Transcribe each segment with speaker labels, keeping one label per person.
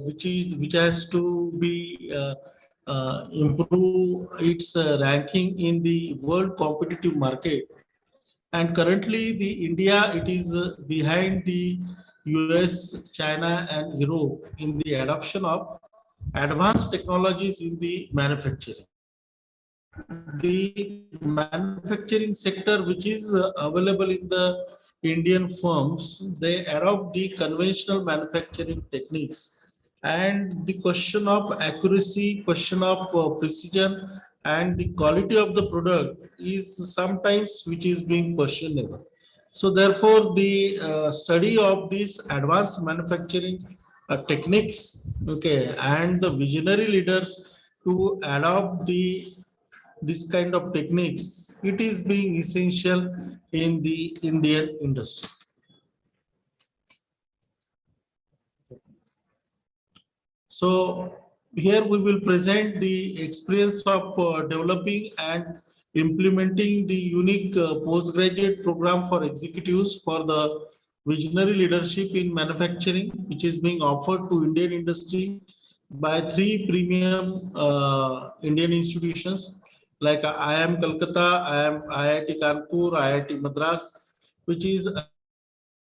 Speaker 1: which has to be improve its ranking in the world competitive market. And currently, the India, it is behind the US, China, and Europe in the adoption of advanced technologies in the manufacturing. The manufacturing sector, which is available in the Indian firms, they adopt the conventional manufacturing techniques. And the question of accuracy, question of precision, and the quality of the product is sometimes which is being questionable. So therefore, the study of these advanced manufacturing techniques, okay, and the visionary leaders to adopt the this kind of techniques, it is being essential in the Indian industry. So here we will present the experience of developing and implementing the unique postgraduate program for executives for the visionary leadership in manufacturing, which is being offered to Indian industry by three premium Indian institutions like IIM Kolkata, IIT Kanpur, IIT Madras, which is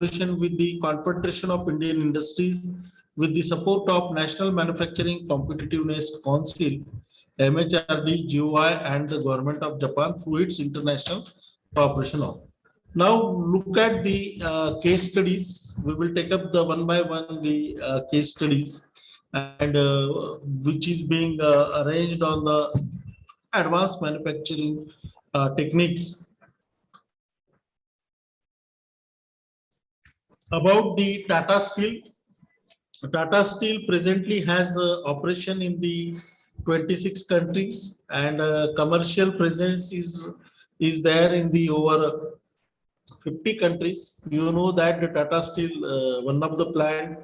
Speaker 1: with the Confederation of Indian Industries with the support of National Manufacturing Competitiveness Council, MHRD, GOI, and the Government of Japan through its international cooperation. Now look at the case studies. We will take up the one by one the case studies, and which is being arranged on the advanced manufacturing techniques. About the Tata Steel. Tata Steel presently has operation in the 26 countries, and commercial presence is there in the over 50 countries. You know that the Tata Steel, one of the plant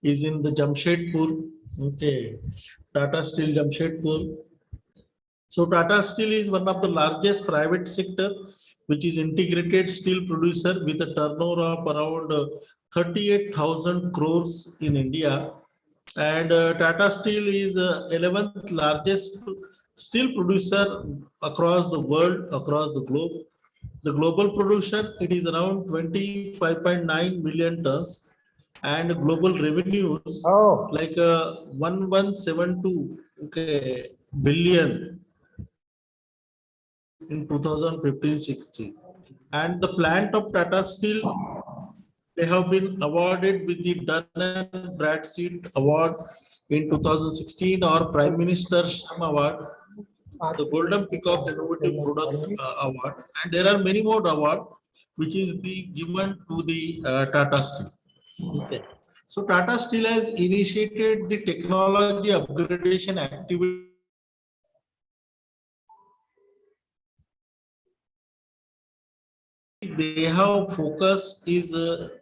Speaker 1: is in the Jamshedpur. Okay, Tata Steel Jamshedpur. So Tata Steel is one of the largest private sector, which is integrated steel producer with a turnover of around 38,000 crores in India. And Tata Steel is 11th largest steel producer across the world, across the globe. The global production, it is around 25.9 million tons, and global revenues like 1172 billion in 2015-16. And the plant of Tata Steel, they have been awarded with the Dun and Bradstreet Award in 2016 or Prime Minister Shram Award, the Golden Peacock Innovative Product Award, and there are many more awards which is being given to the Tata Steel. Okay. So Tata Steel has initiated the technology upgradation activity. They have focus is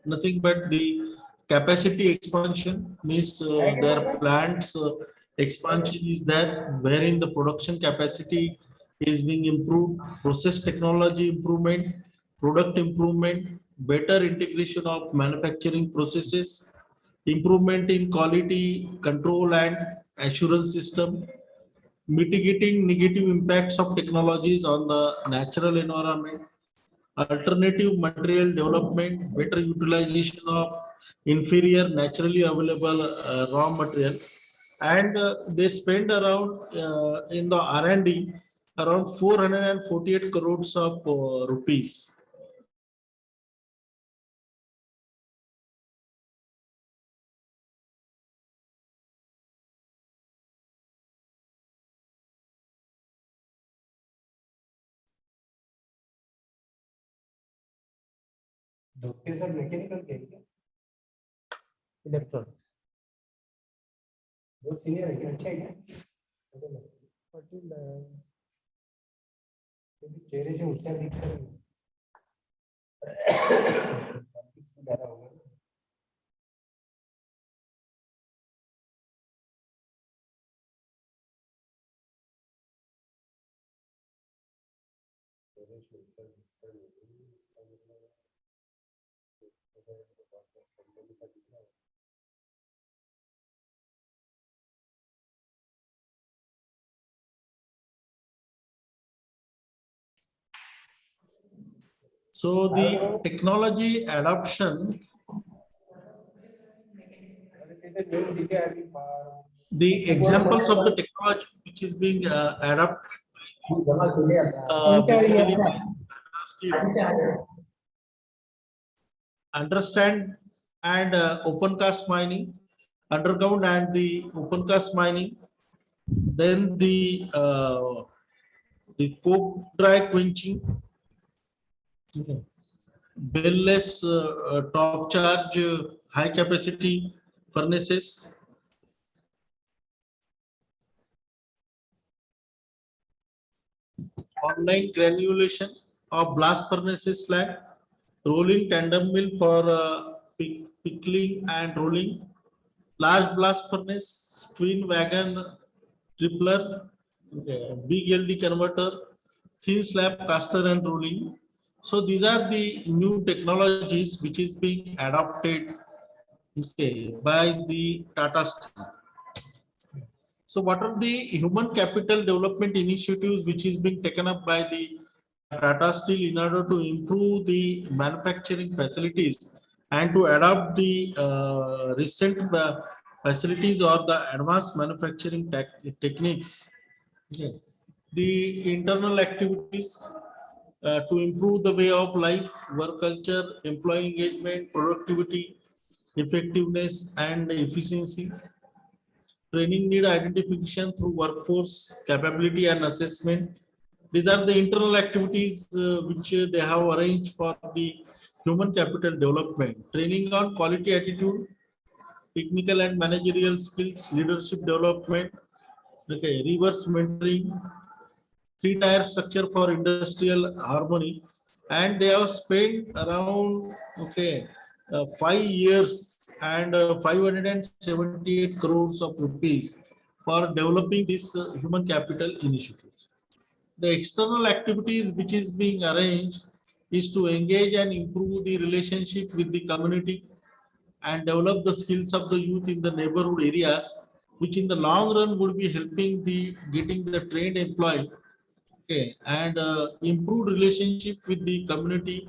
Speaker 1: nothing but the capacity expansion, means their plants expansion is there, wherein the production capacity is being improved, process technology improvement, product improvement, better integration of manufacturing processes, improvement in quality control and assurance system, mitigating negative impacts of technologies on the natural environment, alternative material development, better utilization of inferior naturally available raw material, and they spend around in the R&D around 448 crores of rupees.
Speaker 2: Doctor sir mechanical के क्या electronics बहुत senior है क्या अच्छा है क्या पटिल चेहरे से होशियार दिखता है पॉलिटिक्स में ज्यादा होगा चेहरे से होशियार दिखता है
Speaker 1: So the technology adoption, the examples of the technology which is being adopted
Speaker 2: कोणत्या
Speaker 1: basically
Speaker 2: year
Speaker 1: by
Speaker 2: चा?
Speaker 1: Tata Steel, understand and open cast mining, underground and the open cast mining, then the coke dry quenching, okay, bellless top charge high capacity furnaces, online granulation of blast furnaces slag, rolling tandem mill for pickling and rolling, large blast furnace, twin wagon tripler, big LD converter, thin slab caster and rolling. So these are the new technologies which is being adopted, okay, by the Tata Steel. So what are the human capital development initiatives which is being taken up by the Tata Steel in order to improve the manufacturing facilities and to adopt the recent facilities or the advanced manufacturing techniques? Yeah. The internal activities to improve the way of life, work culture, employee engagement, productivity, effectiveness, and efficiency. Training need identification through workforce capability and assessment. These are the internal activities which they have arranged for the human capital development. Training on quality attitude, technical and managerial skills, leadership development, okay, reverse mentoring, three-tier structure for industrial harmony, and they have spent around, okay, 5 years and 578 crores of rupees for developing this human capital initiatives. The external activities which is being arranged is to engage and improve the relationship with the community and develop the skills of the youth in the neighborhood areas, which in the long run would be helping the getting the trained employee, okay, and improved relationship with the community,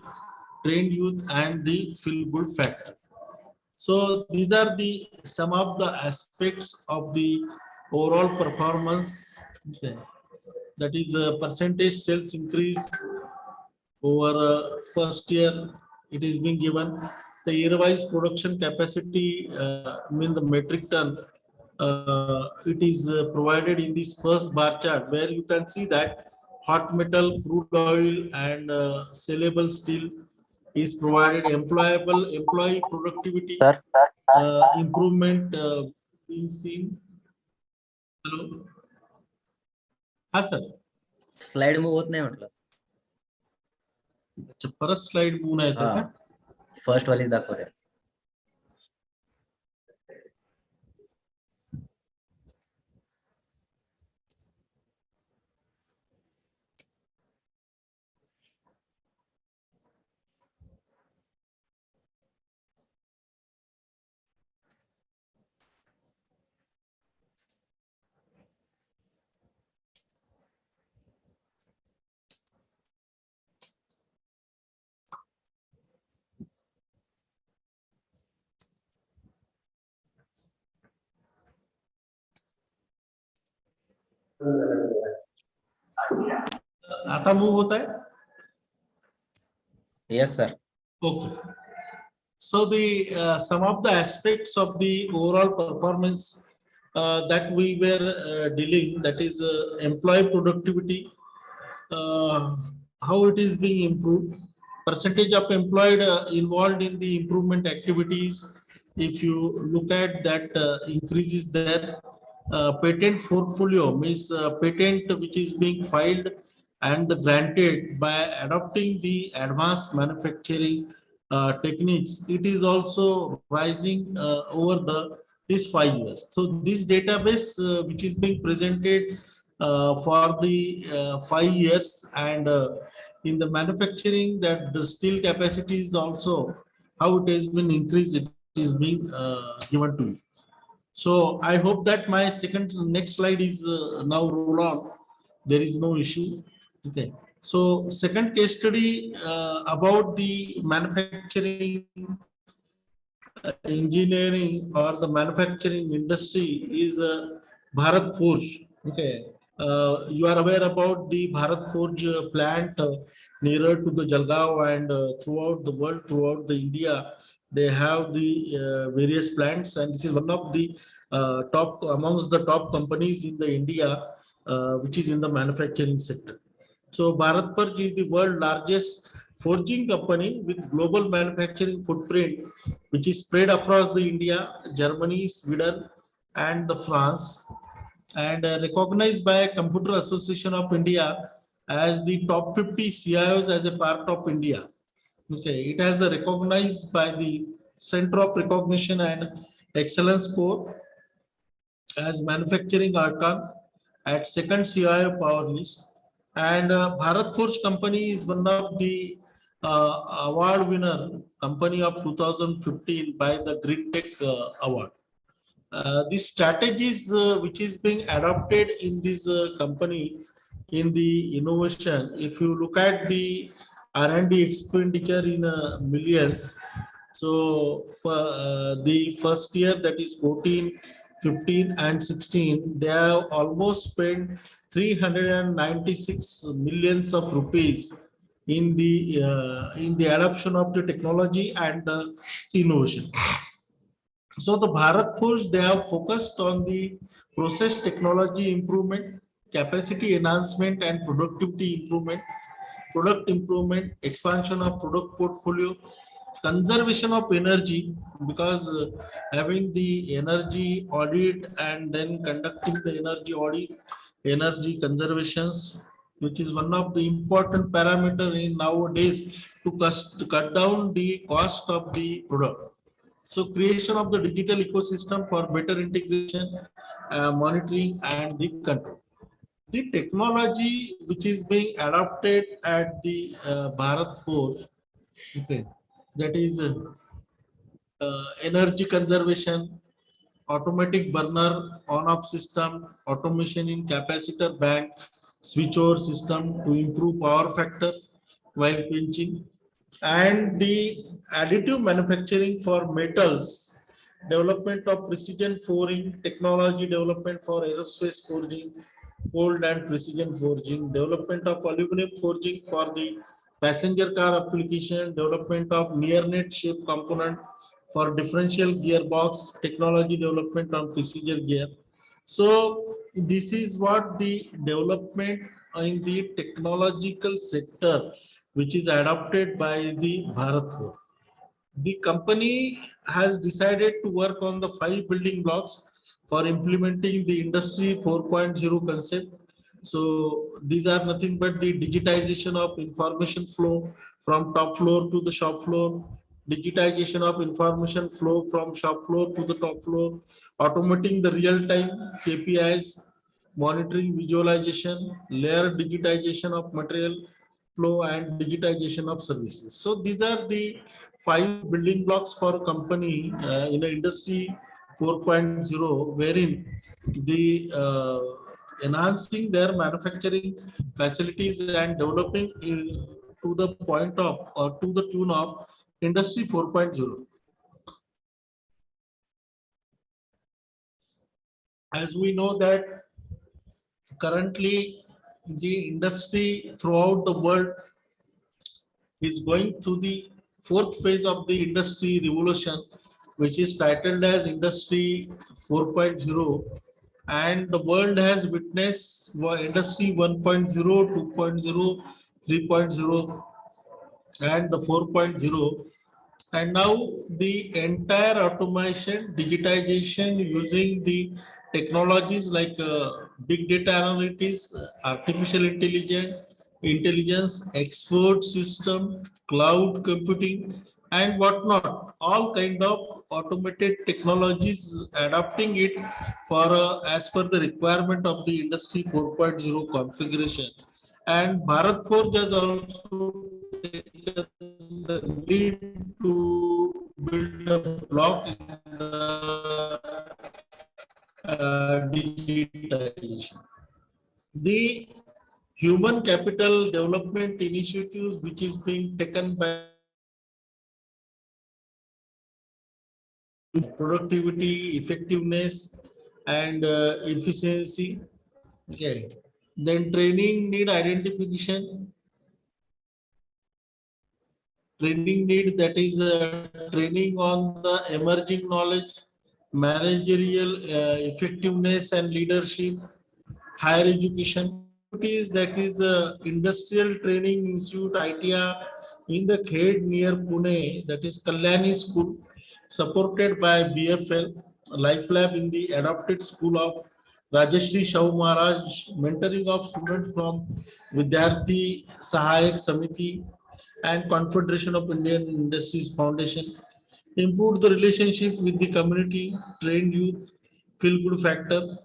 Speaker 1: trained youth, and the feel good factor. So these are the some of the aspects of the overall performance. Okay. That is a percentage sales increase over first year. It is being given the year-wise production capacity, mean the metric ton. It is provided in this first bar chart where you can see that hot metal, crude oil, and sellable steel is provided. Employee productivity
Speaker 3: sir
Speaker 1: improvement being seen. Hello. हा sir.
Speaker 3: Slide move होत नाही म्हटलं.
Speaker 1: अच्छा, परत slide move नाही येत का?
Speaker 3: First वाली दाखवते.
Speaker 1: आता मूव होत आहे.
Speaker 3: Yes, sir.
Speaker 1: Okay. So the some of the aspects of the overall performance that we were dealing, that is employee productivity, how it is being improved, percentage of employed involved in the improvement activities. If you look at that, increases there. Patent portfolio means patent which is being filed and granted by adopting the advanced manufacturing techniques. It is also rising over these 5 years. So this database which is being presented for the 5 years, and in the manufacturing, that the steel capacity is also how it has been increased. It is being given to you. So I hope that my next slide is now roll on. There is no issue. Okay. So second case study about the manufacturing engineering or the manufacturing industry is Bharat Forge. Okay. You are aware about the Bharat Forge plant nearer to the Jalgaon and throughout the world, throughout the India, they have the various plants, and this is one of the top amongst the top companies in the India, which is in the manufacturing sector. So Bharat Forge is the world largest forging company with global manufacturing footprint, which is spread across the India, Germany, Sweden, and the France, and recognized by Computer Association of India as the top 50 CIOs as a part of India. Okay, it has a recognized by the Center of Recognition and Excellence Code as manufacturing icon at second CIO power list. And Bharat Forge company is one of the award winner company of 2015 by the Green Tech Award. The strategies which is being adopted in this company in the innovation, if you look at the R&D expenditure in millions, so for the first year, that is 14, 15 and 16, they have almost spent 396 millions of rupees in the adoption of the technology and the innovation. So the Bharat Forge, they have focused on the process technology improvement, capacity enhancement and productivity improvement, product improvement, expansion of product portfolio, conservation of energy, because having the energy audit and then conducting the energy audit, energy conservations, which is one of the important parameter in nowadays to cut down the cost of the product. So creation of the digital ecosystem for better integration, monitoring and the control. The technology which is being adopted at the Bharat Forge, okay, that is energy conservation, automatic burner on-off system, automation in capacitor bank, switchover system to improve power factor while pinching, and the additive manufacturing for metals, development of precision forging, technology development for aerospace forging, cold and precision forging, development of aluminum forging for the passenger car application, development of near net shape component for differential gearbox, technology development on precision gear. So this is what the development in the technological sector which is adopted by the Bharat Forge. The company has decided to work on the 5 building blocks for implementing the industry 4.0 concept. So these are nothing but the digitization of information flow from top floor to the shop floor, digitization of information flow from shop floor to the top floor, automating the real-time KPIs, monitoring visualization, layer digitization of material flow and digitization of services. So these are the 5 building blocks for a company in an industry 4.0, wherein the enhancing their manufacturing facilities and developing to the point of or to the tune of industry 4.0. As we know that currently the industry throughout the world is going through the fourth phase of the industry revolution, which is titled as Industry 4.0. And the world has witnessed Industry 1.0, 2.0, 3.0, and the 4.0. And now the entire automation, digitization using the technologies like big data analytics, artificial intelligence, export system, cloud computing, and whatnot. All kind of automated technologies, adapting it for as per the requirement of the Industry 4.0 configuration. And Bharat Forge has also taken the lead to build a block in the digitization. The human capital development initiatives which is being taken by productivity, effectiveness, and efficiency. Okay. Then training need identification, training need, that is training on the emerging knowledge, managerial effectiveness and leadership, higher education activities, that is Industrial Training Institute ITIA in the Khed near Pune, that is Kalyani School, supported by BFL, Life Lab in the adopted school of Rajashri Shahu Maharaj, mentoring of students from Vidyarthi Sahayak Samiti and Confederation of Indian Industries Foundation, improved the relationship with the community, trained youth, feel good factor.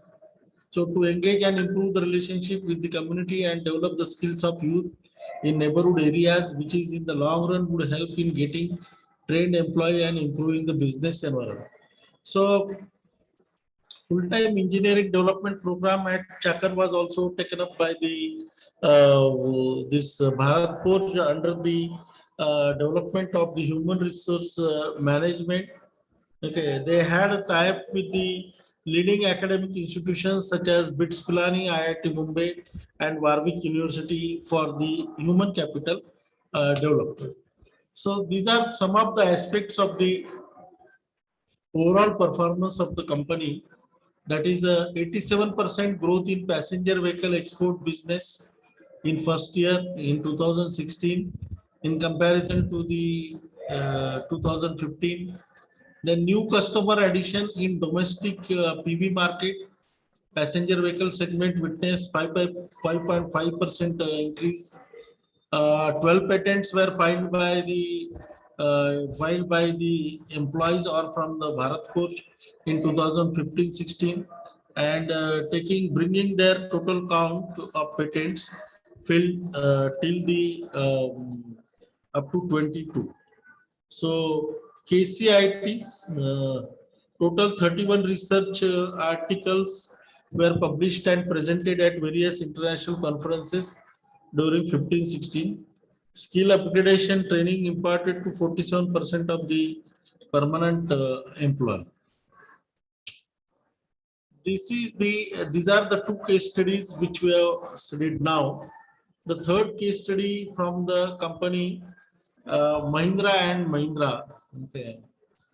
Speaker 1: So to engage and improve the relationship with the community and develop the skills of youth in neighborhood areas, which is in the long run would help in getting trained employee and improving the business environment. So full-time engineering development program at Chakar was also taken up by the this Bharat Forge under the development of the human resource management. Okay, they had a tie-up with the leading academic institutions such as BITS Pilani, IIT Mumbai, and Warwick University for the human capital development. So these are some of the aspects of the overall performance of the company. That is a 87% growth in passenger vehicle export business in first year in 2016 in comparison to the 2015. The new customer addition in domestic PV market, passenger vehicle segment witnessed 5.5% increase. 12 patents were filed by the employees or from the Bharat Forge in 2015-16, and bringing their total count of patents till the up to 22. So KCIT's total 31 research articles were published and presented at various international conferences during 15-16. Skill upgradation training imparted to 47% of the permanent employee. These are the two case studies which we have studied now. The third case study from the company Mahindra and Mahindra. Okay.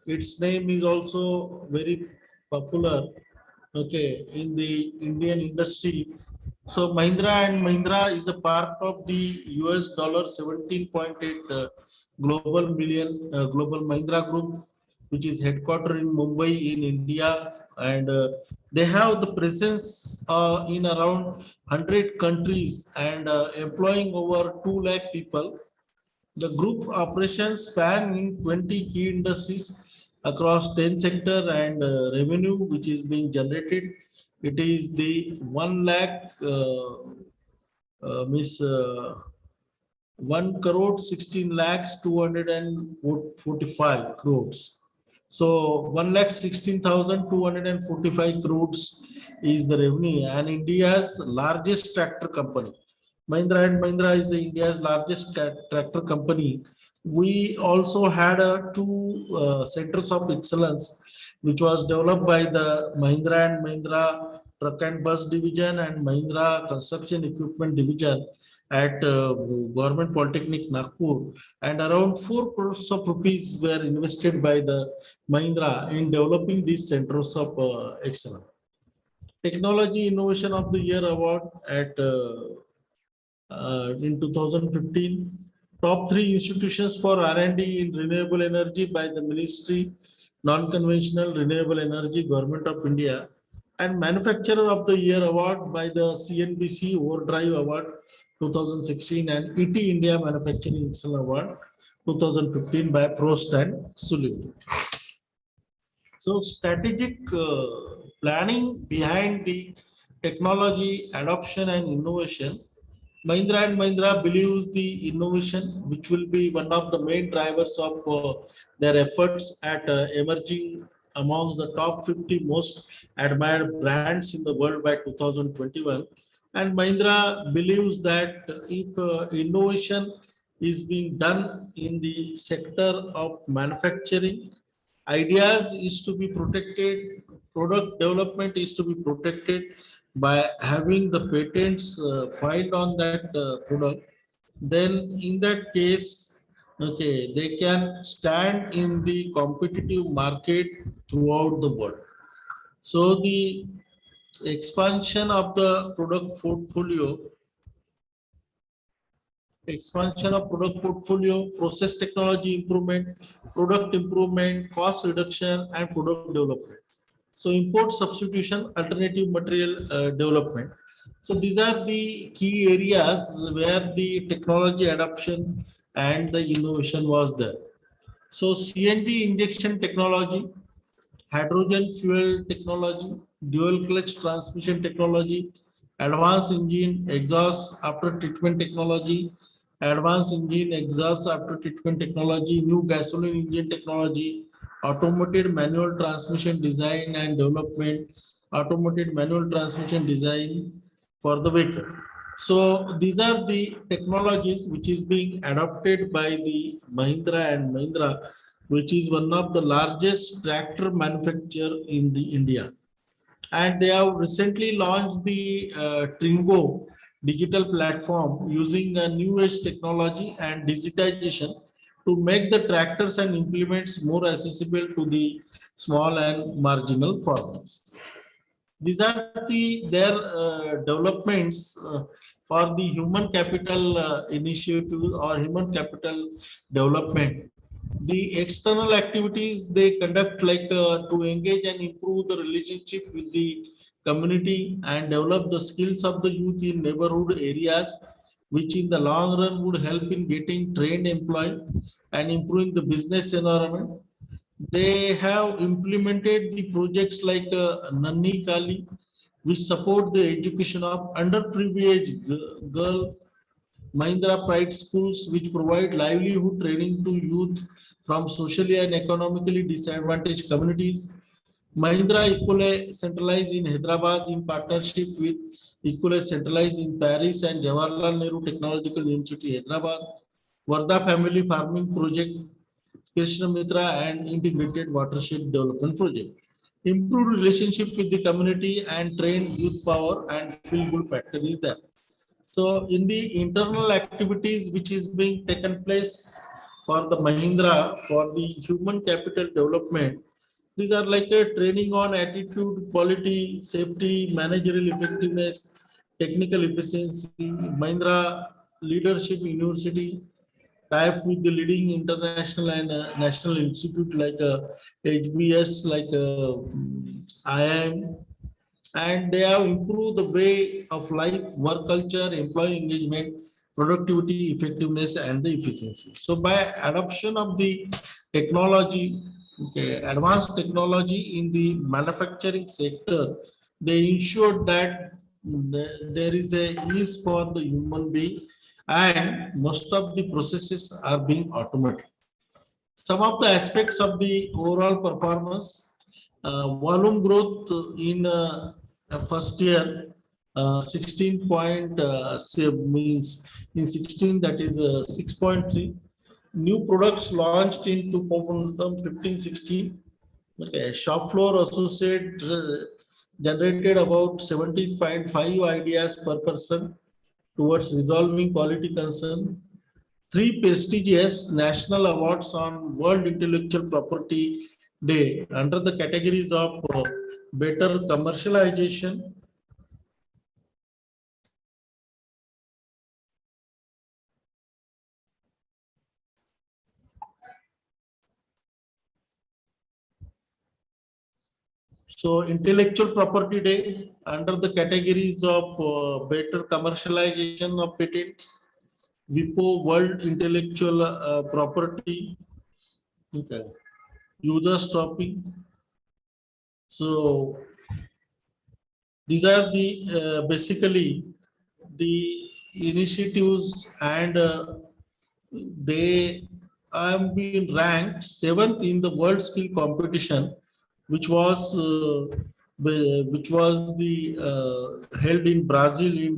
Speaker 1: Its name is also very popular, okay, in the Indian industry. So Mahindra and Mahindra is a part of the US dollar 17.8 global Mahindra group, which is headquartered in Mumbai in India, and they have the presence in around 100 countries and employing over 2 lakh people. The group operations span in 20 key industries across 10 sector, and revenue which is being generated, it is the 1 lakh miss 1 crore 16 lakhs 245 crores. So 1 lakh 16,245 crores is the revenue, and India's largest tractor company. Mahindra and Mahindra is India's largest tractor company. We also had two centers of excellence, which was developed by the Mahindra and Mahindra Truck and Bus Division and Mahindra Construction Equipment Division at Government Polytechnic Nagpur, and around 4 crores of rupees were invested by the Mahindra in developing these centers of excellence. Technology Innovation of the Year award at in 2015. Top 3 institutions for R&D in renewable energy by the Ministry, Non-Conventional Renewable Energy, Government of India, and Manufacturer of the Year award by the CNBC Overdrive Award 2016 and ET India Manufacturing Excellence Award 2015 by Prost and Sullivan. So strategic planning behind the technology adoption and innovation. Mahindra and Mahindra believes the innovation, which will be one of the main drivers of their efforts at emerging amongst the top 50 most admired brands in the world by 2021. And Mahindra believes that if innovation is being done in the sector of manufacturing, ideas is to be protected, product development is to be protected by having the patents filed on that product. Then in that case, okay, they can stand in the competitive market throughout the world. So the expansion of the product portfolio, process technology improvement, product improvement, cost reduction, and product development. So import substitution, alternative material development. So these are the key areas where the technology adoption and the innovation was there. So CNG injection technology, hydrogen fuel technology, dual clutch transmission technology, advanced engine exhaust after treatment technology, advanced engine exhaust after treatment technology, new gasoline engine technology, automated manual transmission design and development, automated manual transmission design for the vehicle. So these are the technologies which is being adopted by the Mahindra and Mahindra, which is one of the largest tractor manufacturer in the India. And they have recently launched the Tringo digital platform using a new age technology and digitization to make the tractors and implements more accessible to the small and marginal farmers. These are their developments for the human capital initiative or human capital development. The external activities they conduct, like to engage and improve the relationship with the community and develop the skills of the youth in neighborhood areas, which in the long run would help in getting trained employee and improving the business environment. They have implemented the projects like Nanni Kali, which support the education of underprivileged girl, Mahindra Pride schools, which provide livelihood training to youth from socially and economically disadvantaged communities. Mahindra Equale centralized in Hyderabad in partnership with Equale centralized in Paris and Jawaharlal Nehru Technological University, Hyderabad. Varda Family Farming Project, Krishna Mitra and Integrated Watershed Development Project. Improved relationship with the community and trained youth power and feel good factor is there. So in the internal activities which is being taken place for the Mahindra for the human capital development, these are like a training on attitude, quality, safety, managerial effectiveness, technical efficiency, Mahindra Leadership University, tie up with the leading international and national institute like HBS, like IIM, and they have improved the way of life, work culture, employee engagement, productivity, effectiveness, and the efficiency. So by adoption of the technology, okay, advanced technology in the manufacturing sector, they ensured that there is a ease for the human being and most of the processes are being automated. Some of the aspects of the overall performance, volume growth in first year, 16 point means in 16, that is 6.3. New products launched in 2015-16. Okay, shop floor associate generated about 17.5 ideas per person towards resolving quality concern. 3 prestigious national awards on World Intellectual Property Day under the categories of better commercialization, so Intellectual Property Day under the categories of better commercialization of patents, WIPO World Intellectual Property, okay, users topic. So these are the basically the initiatives, and they have been ranked 7th in the world skill competition, which was which was the held in Brazil in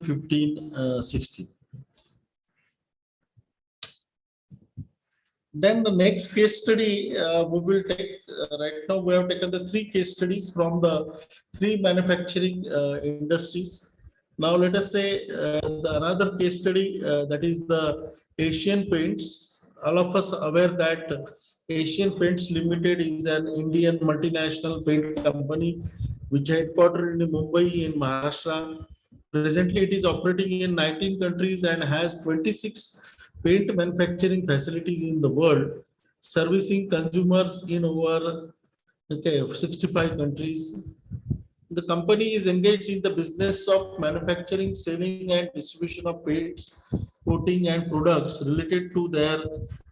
Speaker 1: 1560. Then the next case study we will take right now. We have taken the three case studies from the three manufacturing industries. Now let us say another case study that is the Asian Paints. All of us aware that Asian Paints Limited is an Indian multinational paint company which headquartered in Mumbai in Maharashtra. Presently, it is operating in 19 countries and has 26 paint manufacturing facilities in the world, servicing consumers in over 65 countries. The company is engaged in the business of manufacturing, selling, and distribution of paints, coating, and products related to their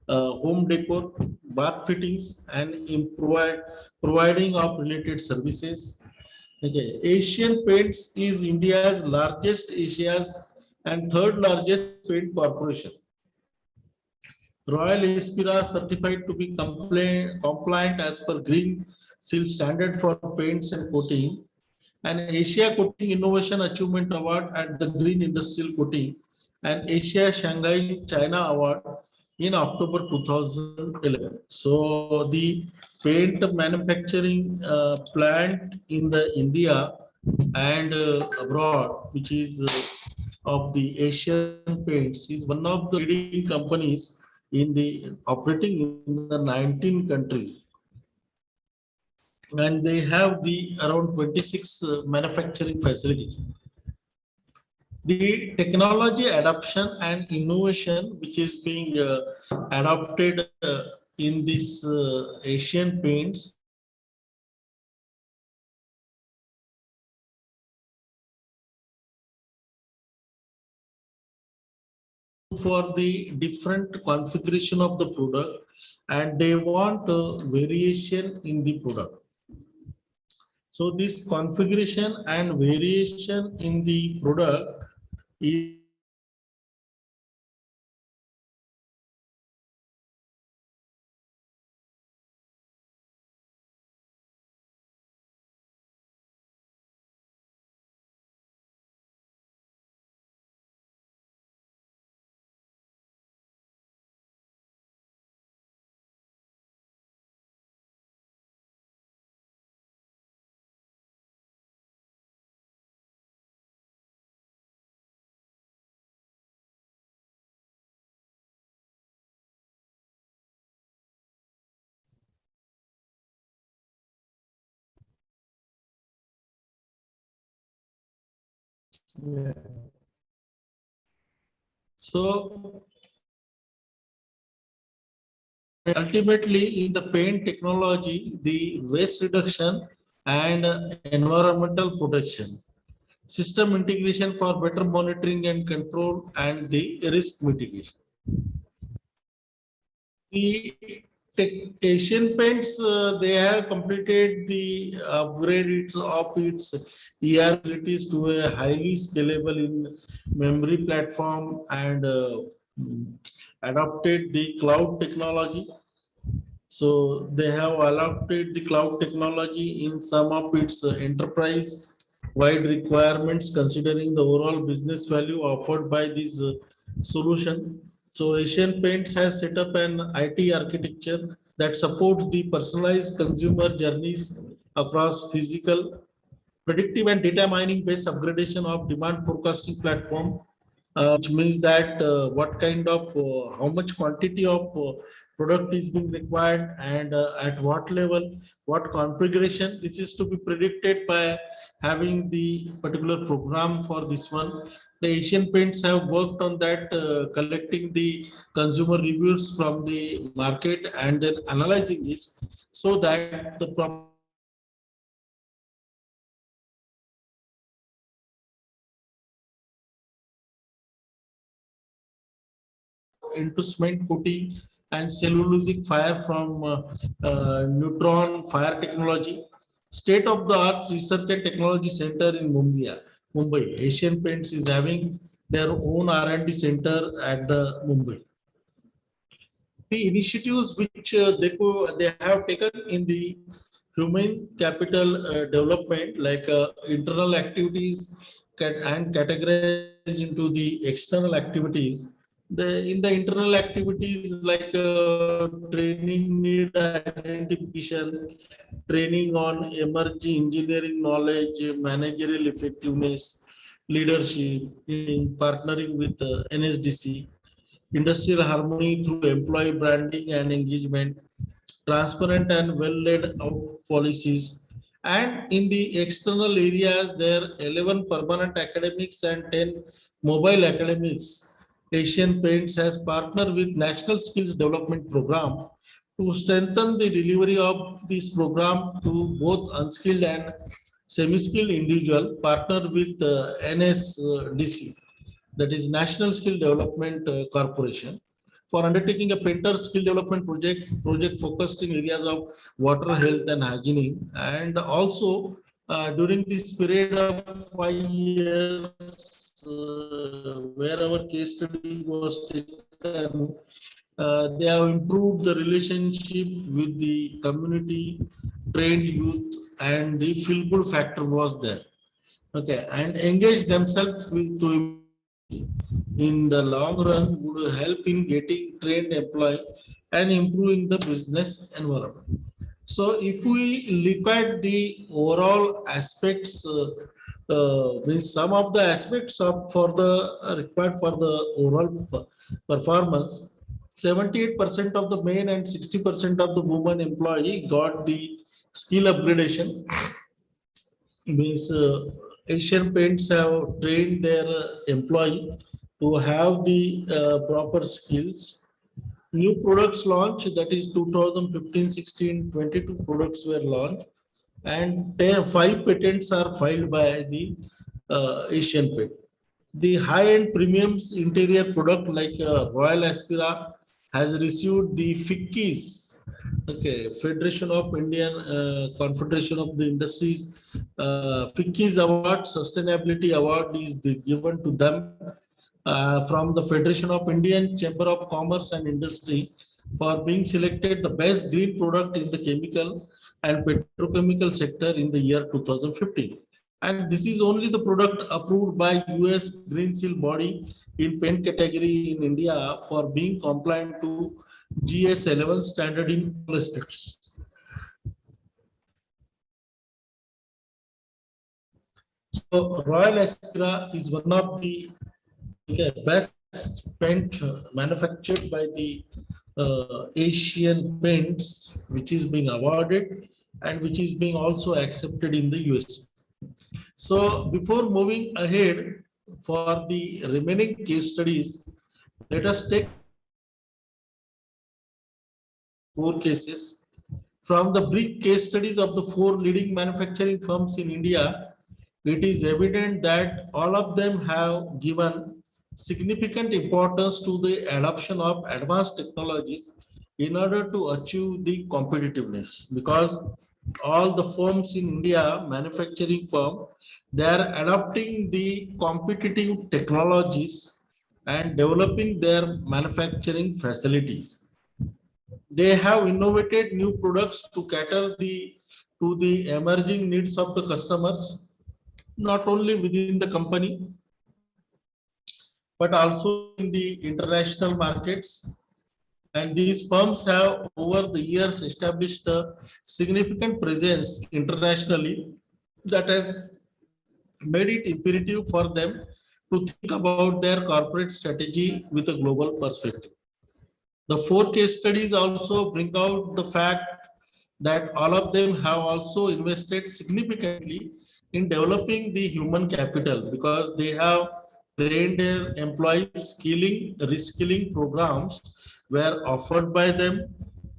Speaker 1: home decor, bath fittings, and providing of related services. Okay, Asian Paints is India's largest Asia's and third largest paint corporation. Royal Espira certified to be compliant as per Green Seal standard for paints and coating, and Asia Coating Innovation Achievement Award at the Green Industrial Coating and Asia Shanghai China Award in October 2011. So the paint manufacturing plant in the India and abroad, which is of the Asian Paints, is one of the leading companies in the operating in the 19 countries, and they have the around 26 manufacturing facilities. The technology adoption and innovation which is being adopted in this Asian Paints for the different configuration of the product, and they want variation in the product. So this configuration and variation in the product is yeah. So ultimately in the paint technology, the waste reduction and environmental protection, system integration for better monitoring and control, and the risk mitigation. The Asian Paints, they have completed the upgrade of its ERPs to a highly scalable in memory platform and adopted the cloud technology. So they have adopted the cloud technology in some of its enterprise wide requirements, considering the overall business value offered by this solution. So Asian Paints has set up an IT architecture that supports the personalized consumer journeys across physical, predictive, and data mining based upgradation of demand forecasting platform, which means that what kind of how much quantity of product is being required, and at what level, what configuration. This is to be predicted by having the particular program for this one. The Asian Paints have worked on that, collecting the consumer reviews from the market and then analyzing this so that the into cement coating and cellulosic fire from neutron fire technology. State of the art research and technology center in Mumbai. Asian Paints is having their own R&D center at the Mumbai. The initiatives which they have taken in the human capital development, like internal activities and categorized into the external activities. In the internal activities, like training need identification, training on emerging engineering knowledge, managerial effectiveness, leadership, in partnering with NSDC, industrial harmony through employee branding and engagement, transparent and well laid out policies. And in the external areas, there are 11 permanent academics and 10 mobile academics. Asian Paints has partnered with National Skills Development Program to strengthen the delivery of this program to both unskilled and semi-skilled individual, partner with NSDC, that is National Skill Development Corporation, for undertaking a painter skill development project focused in areas of water, health, and hygiene. And also during this period of 5 years, where our case study was taken, they have improved the relationship with the community, trained youth, and the feel good factor was there. Okay, and engage themselves with to in the long run would help in getting trained employee and improving the business environment. So if we look at the overall aspects, means some of the aspects of for the required for the overall performance, 78% of the men and 60% of the women employee got the skill upgradation. Means Asian Paints have trained their employee to have the proper skills. New products launched, that is 2015-16, 22 products were launched, and 5 patents are filed by the Asian Paint. The high-end premiums interior product like Royal Aspira has received the FICCI's, okay, Federation of Indian Confederation of the Industries, FICCI's award, sustainability award is given to them from the Federation of Indian Chamber of Commerce and Industry for being selected the best green product in the chemical and petrochemical sector in the year 2015. And this is only the product approved by US Green Seal body in paint category in India for being compliant to GS11 standard in all aspects. So Royal Aspira is one of the best paint manufactured by the Asian Paints, which is being awarded and which is being also accepted in the US. So before moving ahead for the remaining case studies, let us take 4 cases. From the brief case studies of the 4 leading manufacturing firms in India, it is evident that all of them have given significant importance to the adoption of advanced technologies in order to achieve the competitiveness, because all the firms in India, manufacturing firm, they are adopting the competitive technologies and developing their manufacturing facilities. They have innovated new products to cater to the emerging needs of the customers, not only within the company, but also in the international markets. And these firms have over the years established a significant presence internationally that has made it imperative for them to think about their corporate strategy with a global perspective. The 4 case studies also bring out the fact that all of them have also invested significantly in developing the human capital, because they have trained their employees. Skilling, reskilling programs were offered by them,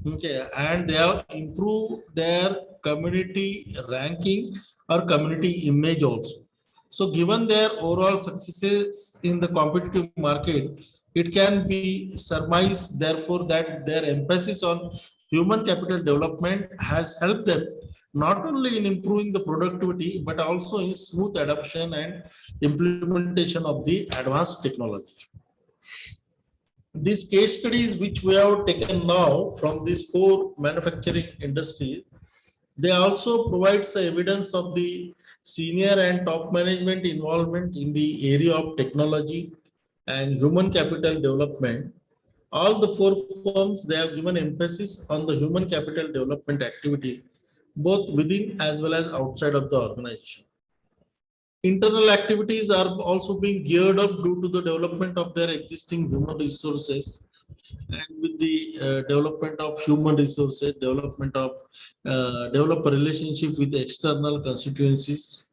Speaker 1: okay, and they have improved their community ranking or community image also. So given their overall successes in the competitive market, it can be surmised therefore that their emphasis on human capital development has helped them not only in improving the productivity, but also in smooth adoption and implementation of the advanced technology. These case studies which we have taken now from these 4 manufacturing industries, They also provide some evidence of the senior and top management involvement in the area of technology and human capital development. All the four firms, they have given emphasis on the human capital development activities, both within as well as outside of the organization. Internal activities are also being geared up due to the development of their existing human resources, and with the development of human resources, development of develop a relationship with the external constituencies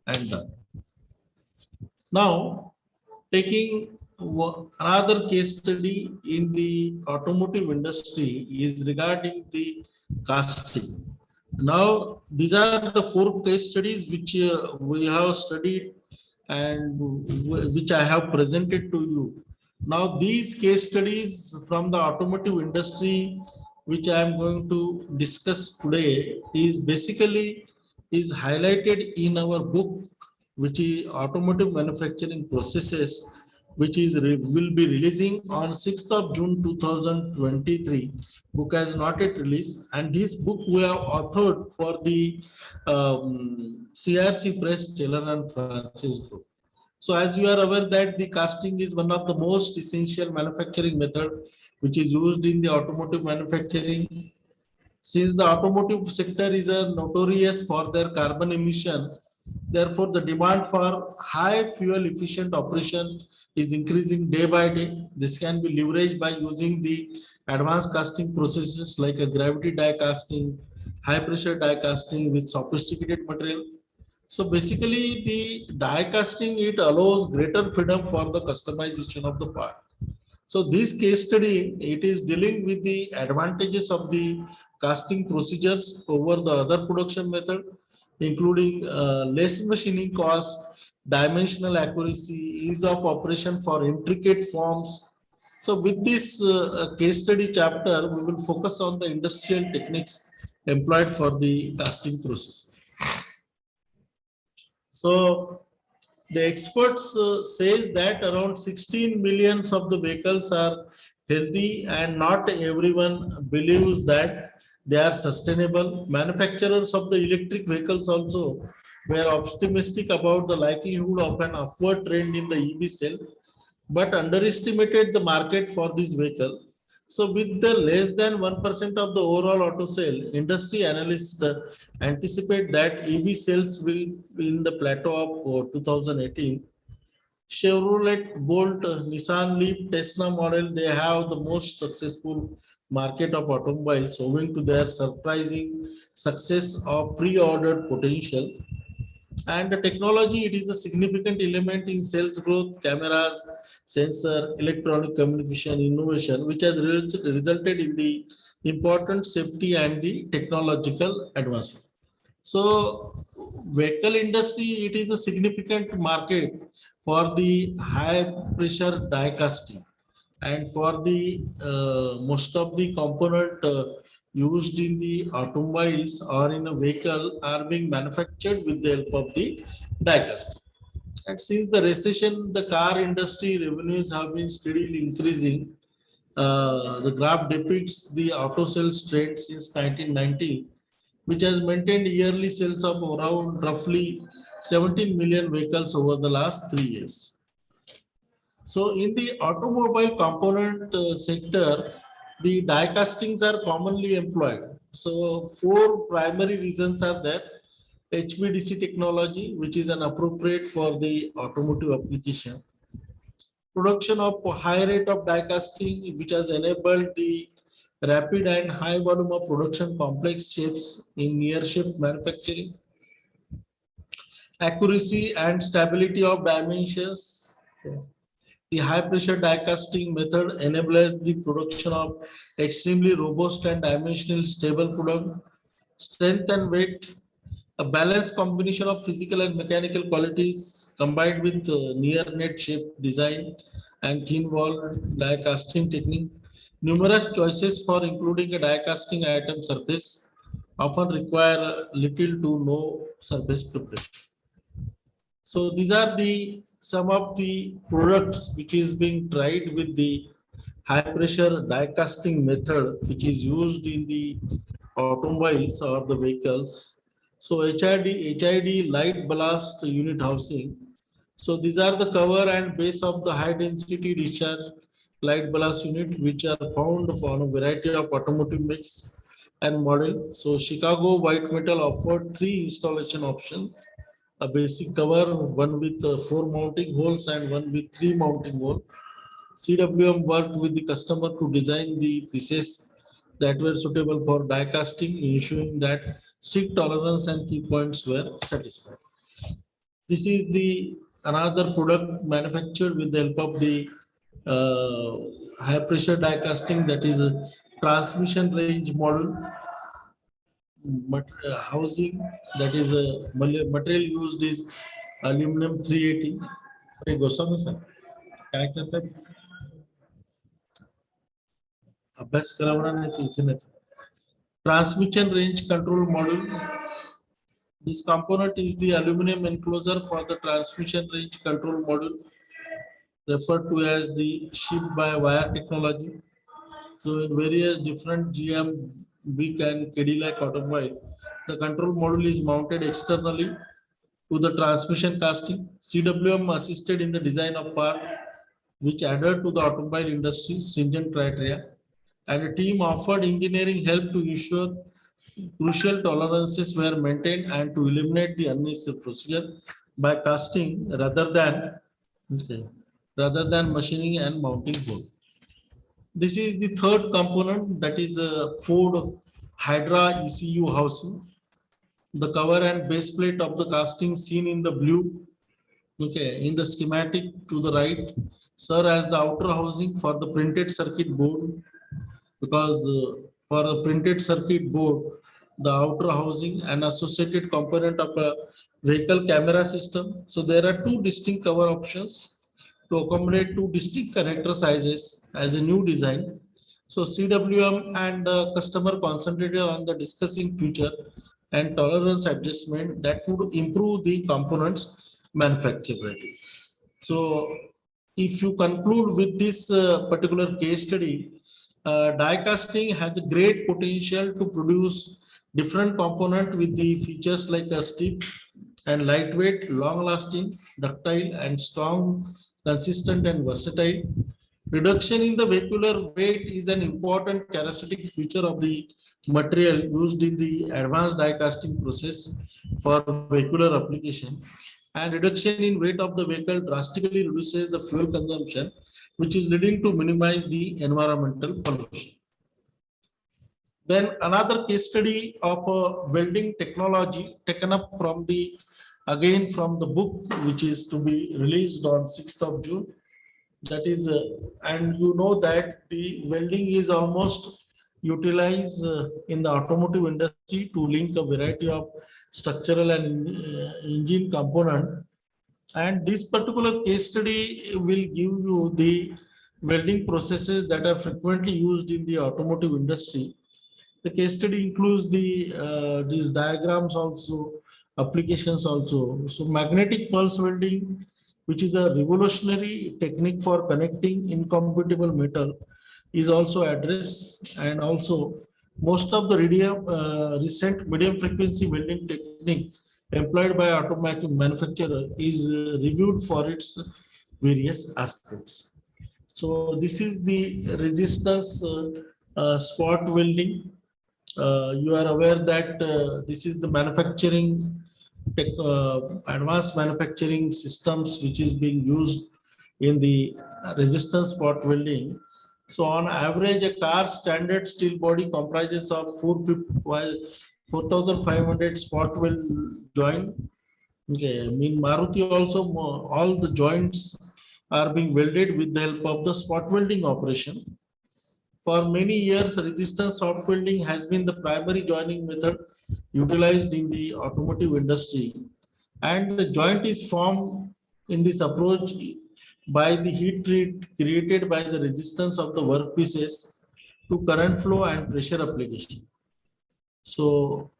Speaker 1: and done. Now, taking another case study in the automotive industry is regarding the casting. Now, these are the four case studies which we have studied and which I have presented to you. Now, these case studies from the automotive industry, which I am going to discuss today, is basically is highlighted in our book, which is Automotive Manufacturing Processes, which is will be releasing on 6th of June 2023. Book has not yet released, and this book we have authored for the CRC Press, Taylor and Francis Group. So as you are aware that the casting is one of the most essential manufacturing method which is used in the automotive manufacturing. Since the automotive sector is notorious for their carbon emission, therefore the demand for high fuel efficient operation is increasing day by day. This can be leveraged by using the advanced casting processes like a gravity die casting, high pressure die casting with sophisticated material. So basically the die casting, it allows greater freedom for the customization of the part. So this case study, it is dealing with the advantages of the casting procedures over the other production method, including less machining cost, dimensional accuracy, ease of operation for intricate forms. So with this case study chapter, we will focus on the industrial techniques employed for the casting process. So the experts says that around 16 millions of the vehicles are healthy, and not everyone believes that they are sustainable. Manufacturers of the electric vehicles also were optimistic about the likelihood of an upward trend in the EV cell, but underestimated the market for this vehicle. So with the less than 1% of the overall auto sale, industry analysts anticipate that EV sales will in the plateau of 2018. Chevrolet, Bolt, Nissan Leaf, Tesla model, they have the most successful market of automobiles owing to their surprising success of pre-ordered potential. And the technology, it is a significant element in sales growth, cameras, sensor, electronic communication, innovation, which has resulted in the important safety and the technological advancement. So vehicle industry, it is a significant market for the high pressure die casting, and for the most of the component used in the automobiles or in a vehicle are being manufactured with the help of the die casting. And since the recession, the car industry revenues have been steadily increasing. The graph depicts the auto sales trend since 1990, which has maintained yearly sales of around roughly 17 million vehicles over the last 3 years. So in the automobile component sector, the die castings are commonly employed. So four primary reasons are there. HVDC technology, which is an appropriate for the automotive application. Production of high rate of die casting, which has enabled the rapid and high volume of production complex shapes in near shape manufacturing. Accuracy and stability of dimensions. The high pressure die casting method enables the production of extremely robust and dimensionally stable product. Strength and weight, a balanced combination of physical and mechanical qualities combined with near net shape design and thin wall die casting technique. Numerous choices for including a die casting item surface often require little to no surface preparation. So these are the some of the products which is being tried with the high pressure die casting method, which is used in the automobiles or the vehicles. So HID light ballast unit housing. So these are the cover and base of the high density discharge light ballast unit, which are found on a variety of automotive makes and model. So Chicago white metal offered three installation options: a basic cover, one with four mounting holes and one with three mounting holes. CWM worked with the customer to design the pieces that were suitable for die casting, ensuring that strict tolerance and key points were satisfied. This is the another product manufactured with the help of the high pressure die casting, that is a transmission range model housing, that is a material used is aluminum 380. अरे Goswami sir काय करतात अभ्यास करावा नाही तर इथे नाही. Transmission range control module. This component is the aluminum enclosure for the transmission range control module, referred to as the shift-by-wire technology. So in various different GM, big and Cadillac automobile, the control module is mounted externally to the transmission casting. CWM assisted in the design of part which adhered to the automobile industry's stringent criteria, and a team offered engineering help to ensure crucial tolerances were maintained and to eliminate the unnecessary procedure by casting okay, rather than machining and mounting hole. This is the third component, that is a Ford Hydra ECU housing. The cover and base plate of the casting seen in the blue, okay, in the schematic to the right, serve as the outer housing for the printed circuit board, because for a printed circuit board, the outer housing and associated component of a vehicle camera system. So there are two distinct cover options to accommodate two distinct connector sizes as a new design. So CWM and the customer concentrated on the discussing feature and tolerance adjustment that would improve the components manufacturability. So if you conclude with this particular case study, die casting has a great potential to produce different component with the features like a stiff and lightweight, long lasting, ductile and strong, consistent and versatile. Reduction in the vehicular weight is an important characteristic feature of the material used in the advanced die casting process for vehicular application. And reduction in weight of the vehicle drastically reduces the fuel consumption, which is leading to minimize the environmental pollution. Then another case study of welding technology taken up from the again from the book, which is to be released on 6th of June. That is, and you know that the welding is almost utilized in the automotive industry to link a variety of structural and engine component. And this particular case study will give you the welding processes that are frequently used in the automotive industry. The case study includes the these diagrams also, applications also. So magnetic pulse welding, which is a revolutionary technique for connecting incompatible metal, is also addressed. And also most of the recent medium frequency welding technique employed by automotive manufacturer is reviewed for its various aspects. So this is the resistance spot welding. You are aware that this is the manufacturing advanced manufacturing systems which is being used in the resistance spot welding. So on average, a car standard steel body comprises of 4,500 spot weld joint. Okay, I mean Maruti also all the joints are being welded with the help of the spot welding operation. For many years, resistance spot welding has been the primary joining method utilized in the automotive industry, and the joint is formed in this approach by the heat treat created by the resistance of the workpieces to current flow and pressure application. So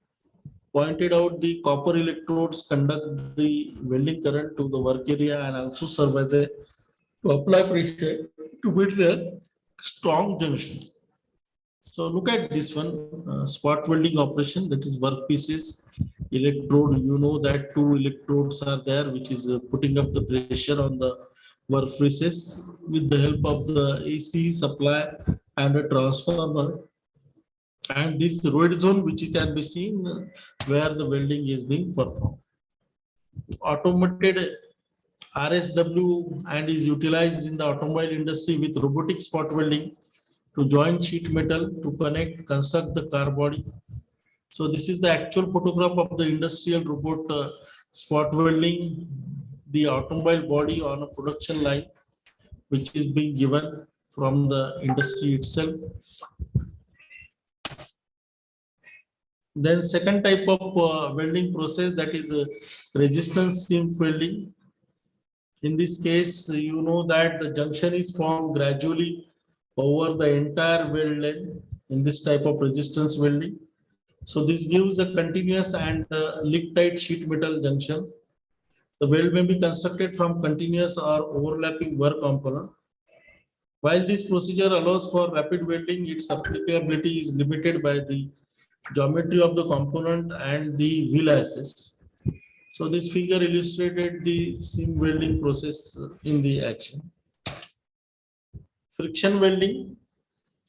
Speaker 1: pointed out the copper electrodes conduct the welding current to the work area and also serve as a to apply pressure to build a strong junction. So look at this one, spot welding operation, that is workpieces, electrode. You know that two electrodes are there, which is putting up the pressure on the workpieces with the help of the AC supply and a transformer. And this roid zone, which you can be seen where the welding is being performed. Automated RSW and is utilized in the automobile industry with robotic spot welding to join sheet metal to connect, construct the car body. So this is the actual photograph of the industrial robot spot welding the automobile body on a production line, which is being given from the industry itself. Then second type of welding process, that is resistance seam welding. In this case, you know that the junction is formed gradually over the entire weld length in this type of resistance welding. So this gives a continuous and lick tight sheet metal junction. The weld may be constructed from continuous or overlapping work component. While this procedure allows for rapid welding, its applicability is limited by the geometry of the component and the wheel axis. So this figure illustrated the seam welding process in the action. Friction welding.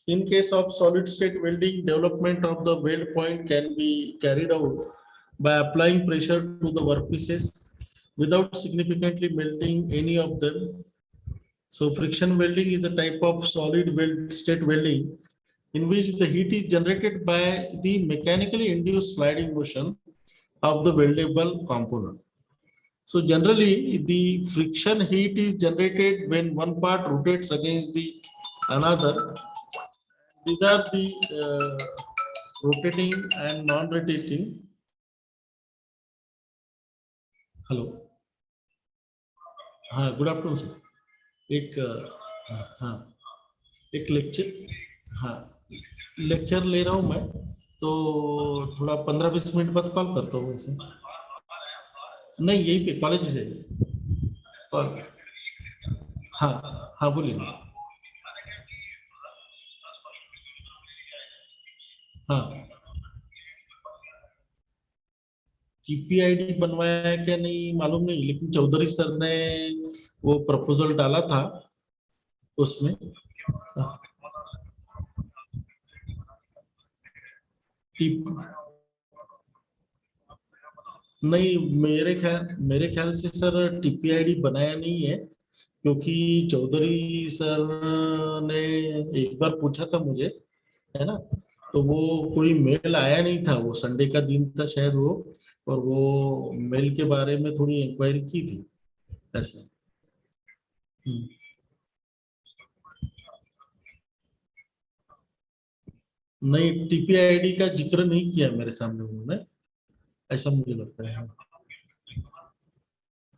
Speaker 1: In case of solid state welding, development of the weld point can be carried out by applying pressure to the workpieces without significantly melting any of them. So friction welding is a type of solid weld state welding in which the heat is generated by the mechanically induced sliding motion of the weldable component. So generally, the friction heat is generated when one part rotates against the another. These are the rotating and non-rotating. Hello, हाँ good afternoon sir. एक हाँ एक lecture, हाँ lecture ले रहा हूँ मैं, तो थोड़ा 15-20 मिनट बाद कॉल करता हूँ वैसे. नहीं यही पे कॉलेज से कॉल. हाँ हाँ बोलिए. हाँ टीपीआईडी बनवाया है क्या नहीं मालूम नहीं, लेकिन चौधरी सर ने वो प्रपोजल डाला था उसमें. नहीं मेरे ख्याल से सर टीपीआईडी बनाया नहीं है, क्योंकि चौधरी सर ने एक बार पूछा था मुझे, है ना, तो वो कोई मेल आया नहीं था, वो संडे का दिन था शायद वो, और वो मेल के बारे में थोड़ी इंक्वायरी की थी ऐसा. नहीं टीपीआईडी का जिक्र नहीं किया मेरे सामने उन्होंने, ऐसा मुझे लगता है.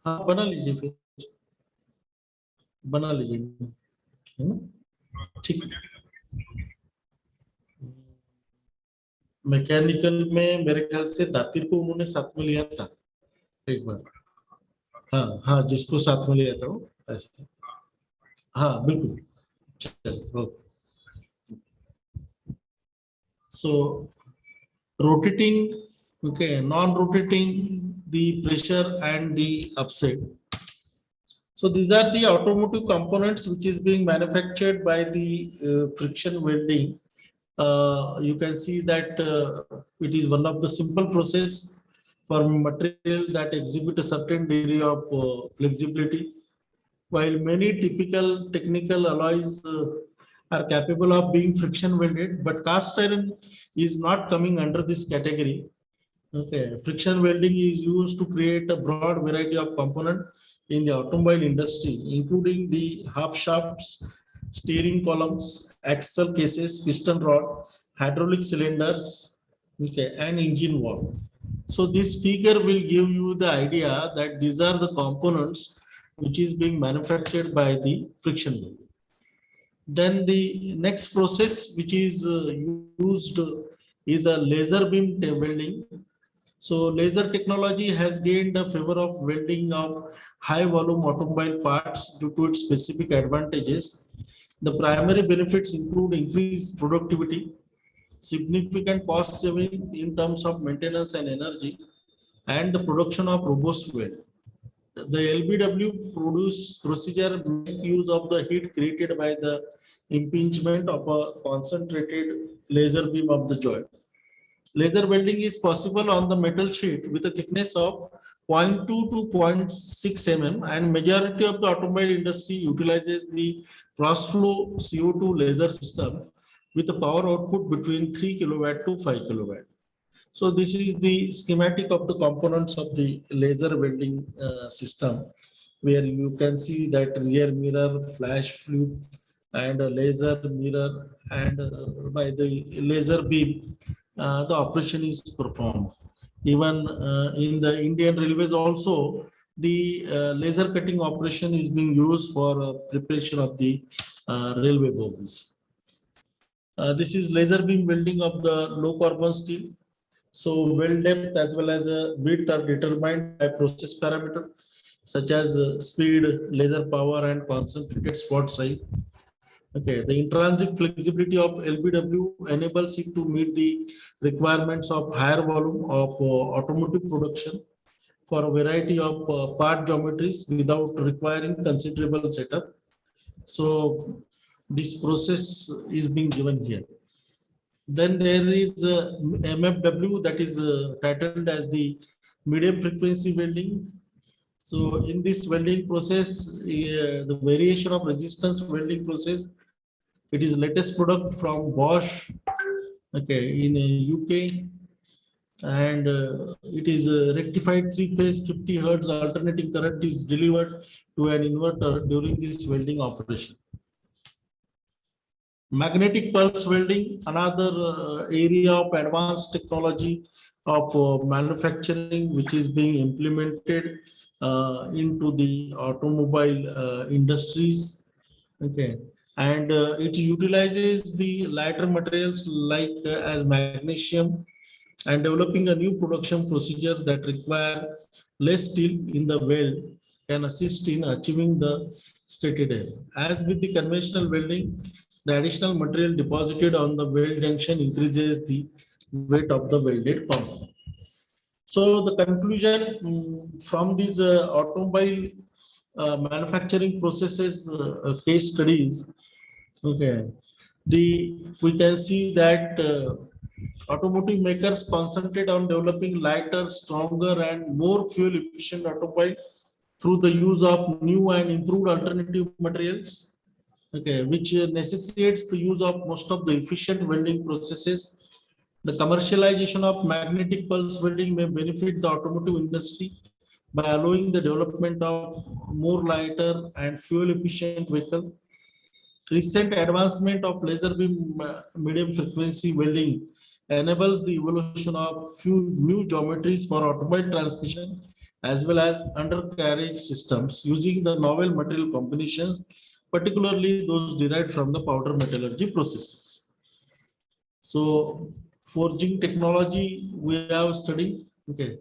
Speaker 1: हाँ बना लीजिए फिर, बना लीजिए, है ना, ठीक है. मैकेनिकल में मेरे ख्याल से दातिर को उन्होंने साथ में लिया था एक बार. हाँ हाँ जिसको साथ में लिया था वो ऐसा. हाँ बिल्कुल. चलो okay. So rotating, okay, non-rotating, the pressure and the upset. So these are the automotive components which is being manufactured by the friction welding. You can see that it is one of the simple process for material that exhibit a certain degree of flexibility, while many typical technical alloys are capable of being friction welded, but cast iron is not coming under this category. Okay, friction welding is used to create a broad variety of component in the automobile industry, including the hub shafts, steering columns, axle cases, piston rod, hydraulic cylinders, okay, and engine wall. So this figure will give you the idea that these are the components which is being manufactured by the friction welding. Then the next process which is used is a laser beam welding. So laser technology has gained a favor of welding of high volume automobile parts due to its specific advantages. The primary benefits include increased productivity, significant cost saving in terms of maintenance and energy, and the production of robust weld. The LBW produce procedure make use of the heat created by the impingement of a concentrated laser beam of the joint. Laser welding is possible on the metal sheet with a thickness of 0.2 to 0.6 mm, and majority of the automobile industry utilizes the cross flow CO2 laser system with a power output between 3 kilowatt to 5 kilowatt. So this is the schematic of the components of the laser welding system, where you can see that rear mirror, flash flute, and a laser mirror, and by the laser beam, the operation is performed. Even in the Indian Railways also, the laser cutting operation is being used for preparation of the railway bogies. This is laser beam welding of the low carbon steel. So weld depth as well as width are determined by process parameter such as speed, laser power, and concentrated spot size. Okay, the intrinsic flexibility of LBW enables it to meet the requirements of higher volume of automotive production for a variety of part geometries without requiring considerable setup. So this process is being given here. Then there is MFW, that is titled as the medium frequency welding. So in this welding process, the variation of resistance welding process, it is latest product from Bosch, okay, in UK, and it is rectified three-phase 50 hertz alternating current is delivered to an inverter during this welding operation. Magnetic pulse welding, another area of advanced technology of manufacturing, which is being implemented into the automobile industries. Okay, and it utilizes the lighter materials like as magnesium, and developing a new production procedure that require less steel in the weld can assist in achieving the stated aim. As with the conventional welding, the additional material deposited on the weld junction increases the weight of the welded component. So the conclusion from these automobile manufacturing processes case studies, okay, we can see that automotive makers concentrate on developing lighter, stronger, and more fuel efficient automobile through the use of new and improved alternative materials, okay, which necessitates the use of most of the efficient welding processes. The commercialization of magnetic pulse welding may benefit the automotive industry by allowing the development of more lighter and fuel efficient vehicle. Recent advancement of laser beam medium frequency welding enables the evolution of few new geometries for automobile transmission as well as undercarriage systems using the novel material combinations, particularly those derived from the powder metallurgy processes. So forging technology we have studied, okay,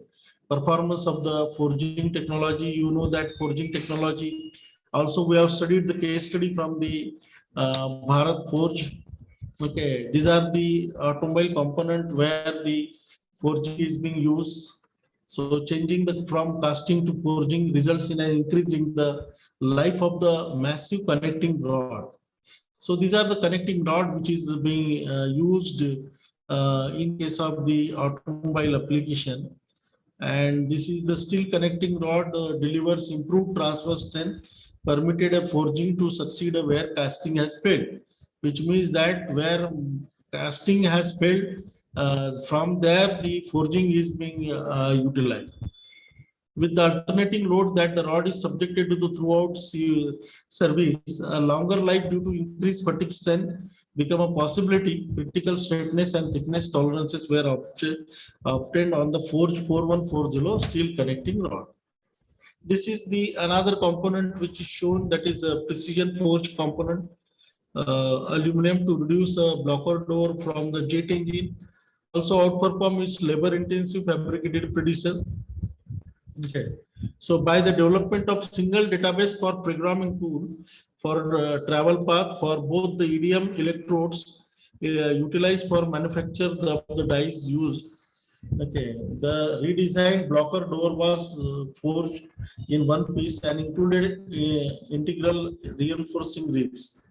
Speaker 1: performance of the forging technology. You know that forging technology also we have studied the case study from the Bharat Forge. Okay, these are the automobile component where the forging is being used. So changing the from casting to forging results in an increase in the life of the massive connecting rod. So these are the connecting rod which is being used in case of the automobile application. And this is the steel connecting rod delivers improved transfer strength, permitted a forging to succeed where casting has failed, which means that where casting has failed, from there the forging is being utilized. With the alternating load that the rod is subjected to the throughout service, a longer life due to increased fatigue strength become a possibility. Critical straightness and thickness tolerances were obtained on the Forge 4140 steel connecting rod. This is the another component which is shown, that is a precision forged component, aluminum to reduce a blocker door from the jet engine. Also outperform its labor intensive fabricated predecessor. Okay, so by the development of single database for programming tool for travel path for both the EDM electrodes utilized for manufacture the dies used. Okay, the redesigned blocker door was forged in one piece and included integral reinforcing ribs.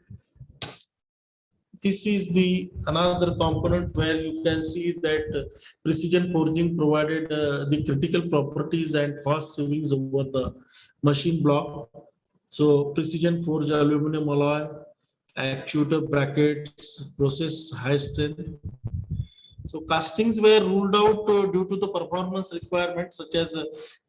Speaker 1: This is the another component where you can see that precision forging provided the critical properties and cost savings over the machine block. So precision forged aluminum alloy, actuator brackets, process high strength. So castings were ruled out due to the performance requirements, such as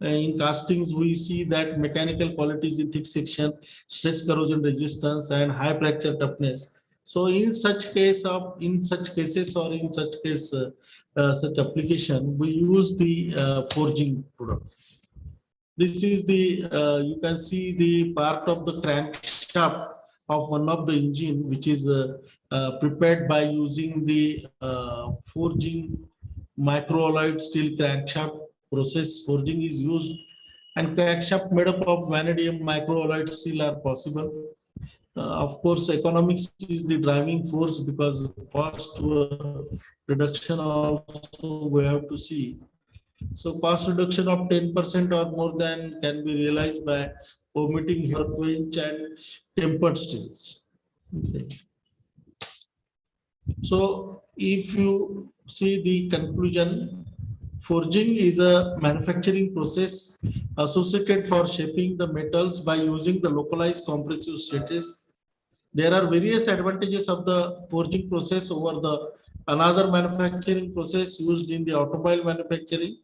Speaker 1: in castings we see that mechanical qualities in thick section, stress corrosion resistance, and high fracture toughness. So in such cases or in such case such application, we use the forging product. This is the you can see the part of the crankshaft of one of the engine, which is prepared by using the forging microalloyed steel crankshaft process. Forging is used, and crankshaft made up of vanadium microalloyed steel are possible. Of course, economics is the driving force, because cost reduction also we have to see. So cost reduction of 10% or more than can be realized by omitting workbench and tempered steels. Okay. So if you see the conclusion, forging is a manufacturing process associated for shaping the metals by using the localized compressive stresses. There are various advantages of the forging process over the another manufacturing process used in the automobile manufacturing,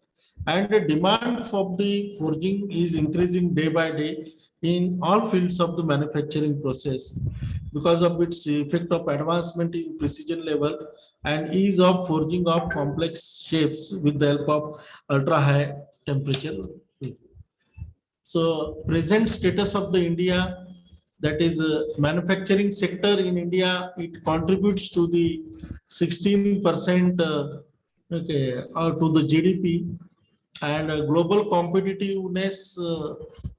Speaker 1: and the demand for the forging is increasing day by day in all fields of the manufacturing process because of its effect of advancement in precision level and ease of forging of complex shapes with the help of ultra high temperature. So present status of the India, that is manufacturing sector in India, it contributes to the 16% okay, to the GDP, and global competitiveness,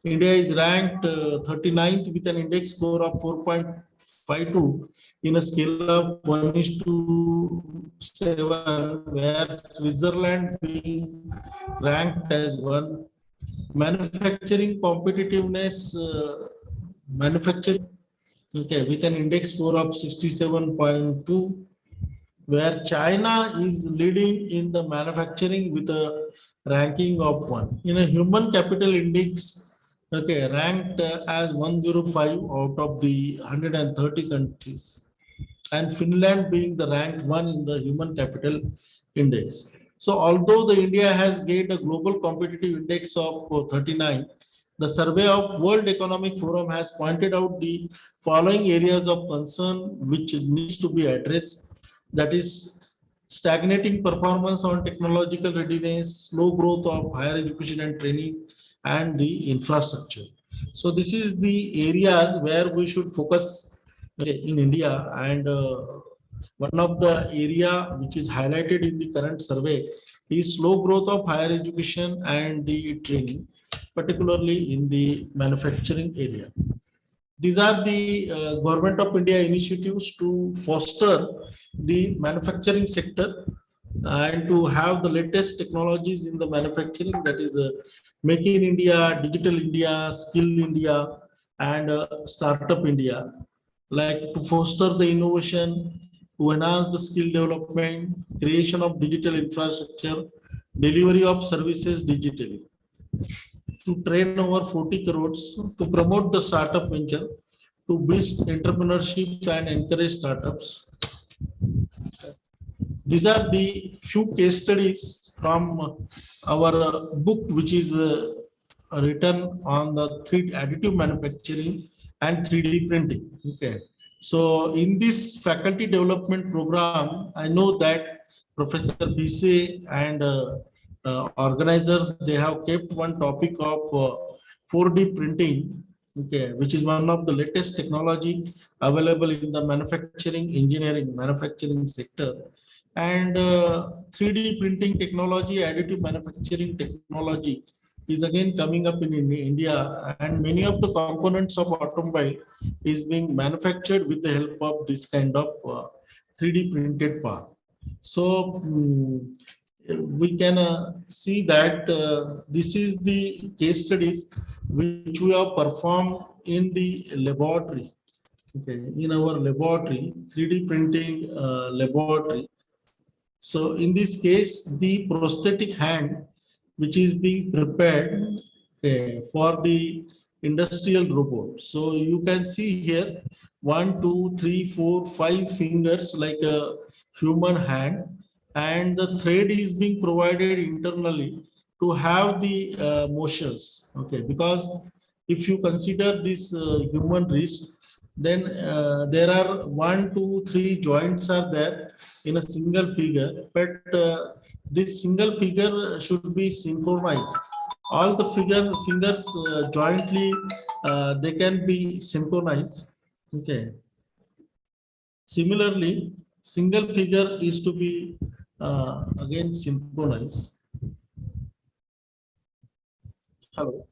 Speaker 1: India is ranked 39th with an index score of 4.52 in a scale of 1:7, where Switzerland being ranked as one. Manufacturing competitiveness, manufacturing, okay, with an index score of 67.2, where China is leading in the manufacturing with a ranking of 1. In a human capital index, okay, ranked as 105 out of the 130 countries, and Finland being the ranked 1 in the human capital index. So although the India has gained a global competitive index of 39, the survey of World Economic Forum has pointed out the following areas of concern which needs to be addressed. That is stagnating performance on technological readiness, slow growth of higher education and training, and the infrastructure. So this is the areas where we should focus in India, and one of the area which is highlighted in the current survey is slow growth of higher education and the training, particularly in the manufacturing area. These are the Government of India initiatives to foster the manufacturing sector and to have the latest technologies in the manufacturing, that is Make in India, Digital India, Skill India, and Startup India, like to foster the innovation, to enhance the skill development, creation of digital infrastructure, delivery of services digitally, to train over 40 crores, to promote the startup venture, to boost entrepreneurship and encourage startups. These are the few case studies from our book, which is written on the additive manufacturing and 3D printing. Okay. So in this faculty development program, I know that Professor Bise and organizers, they have kept one topic of 4D printing, okay, which is one of the latest technology available in the manufacturing, engineering, manufacturing sector. And 3D printing technology, additive manufacturing technology is again coming up in India, and many of the components of automobile is being manufactured with the help of this kind of 3D printed part. So we can see that this is the case studies which we have performed in the laboratory. Okay, in our laboratory, 3D printing laboratory. So in this case, the prosthetic hand, which is being prepared for the industrial robot. So you can see here, 1, 2, 3, 4, 5 fingers like a human hand, and the thread is being provided internally to have the motions. Okay, because if you consider this human wrist, then there are 1, 2, 3 joints are there in a single figure, but this single figure should be synchronized. All the fingers jointly they can be synchronized. Okay. Similarly, single figure is to be again synchronized. Hello.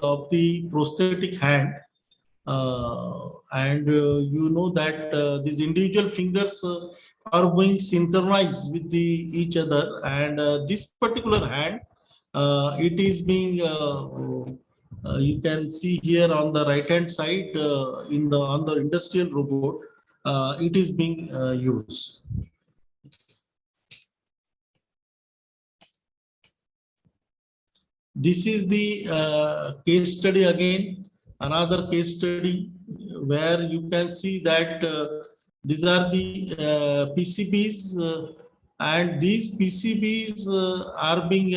Speaker 1: Of the prosthetic hand, and you know that these individual fingers are being synchronized with the each other, and this particular hand, it is being you can see here on the right hand side in the on the industrial robot, it is being used. This is the case study again, another case study where you can see that these are the PCBs, and these PCBs are being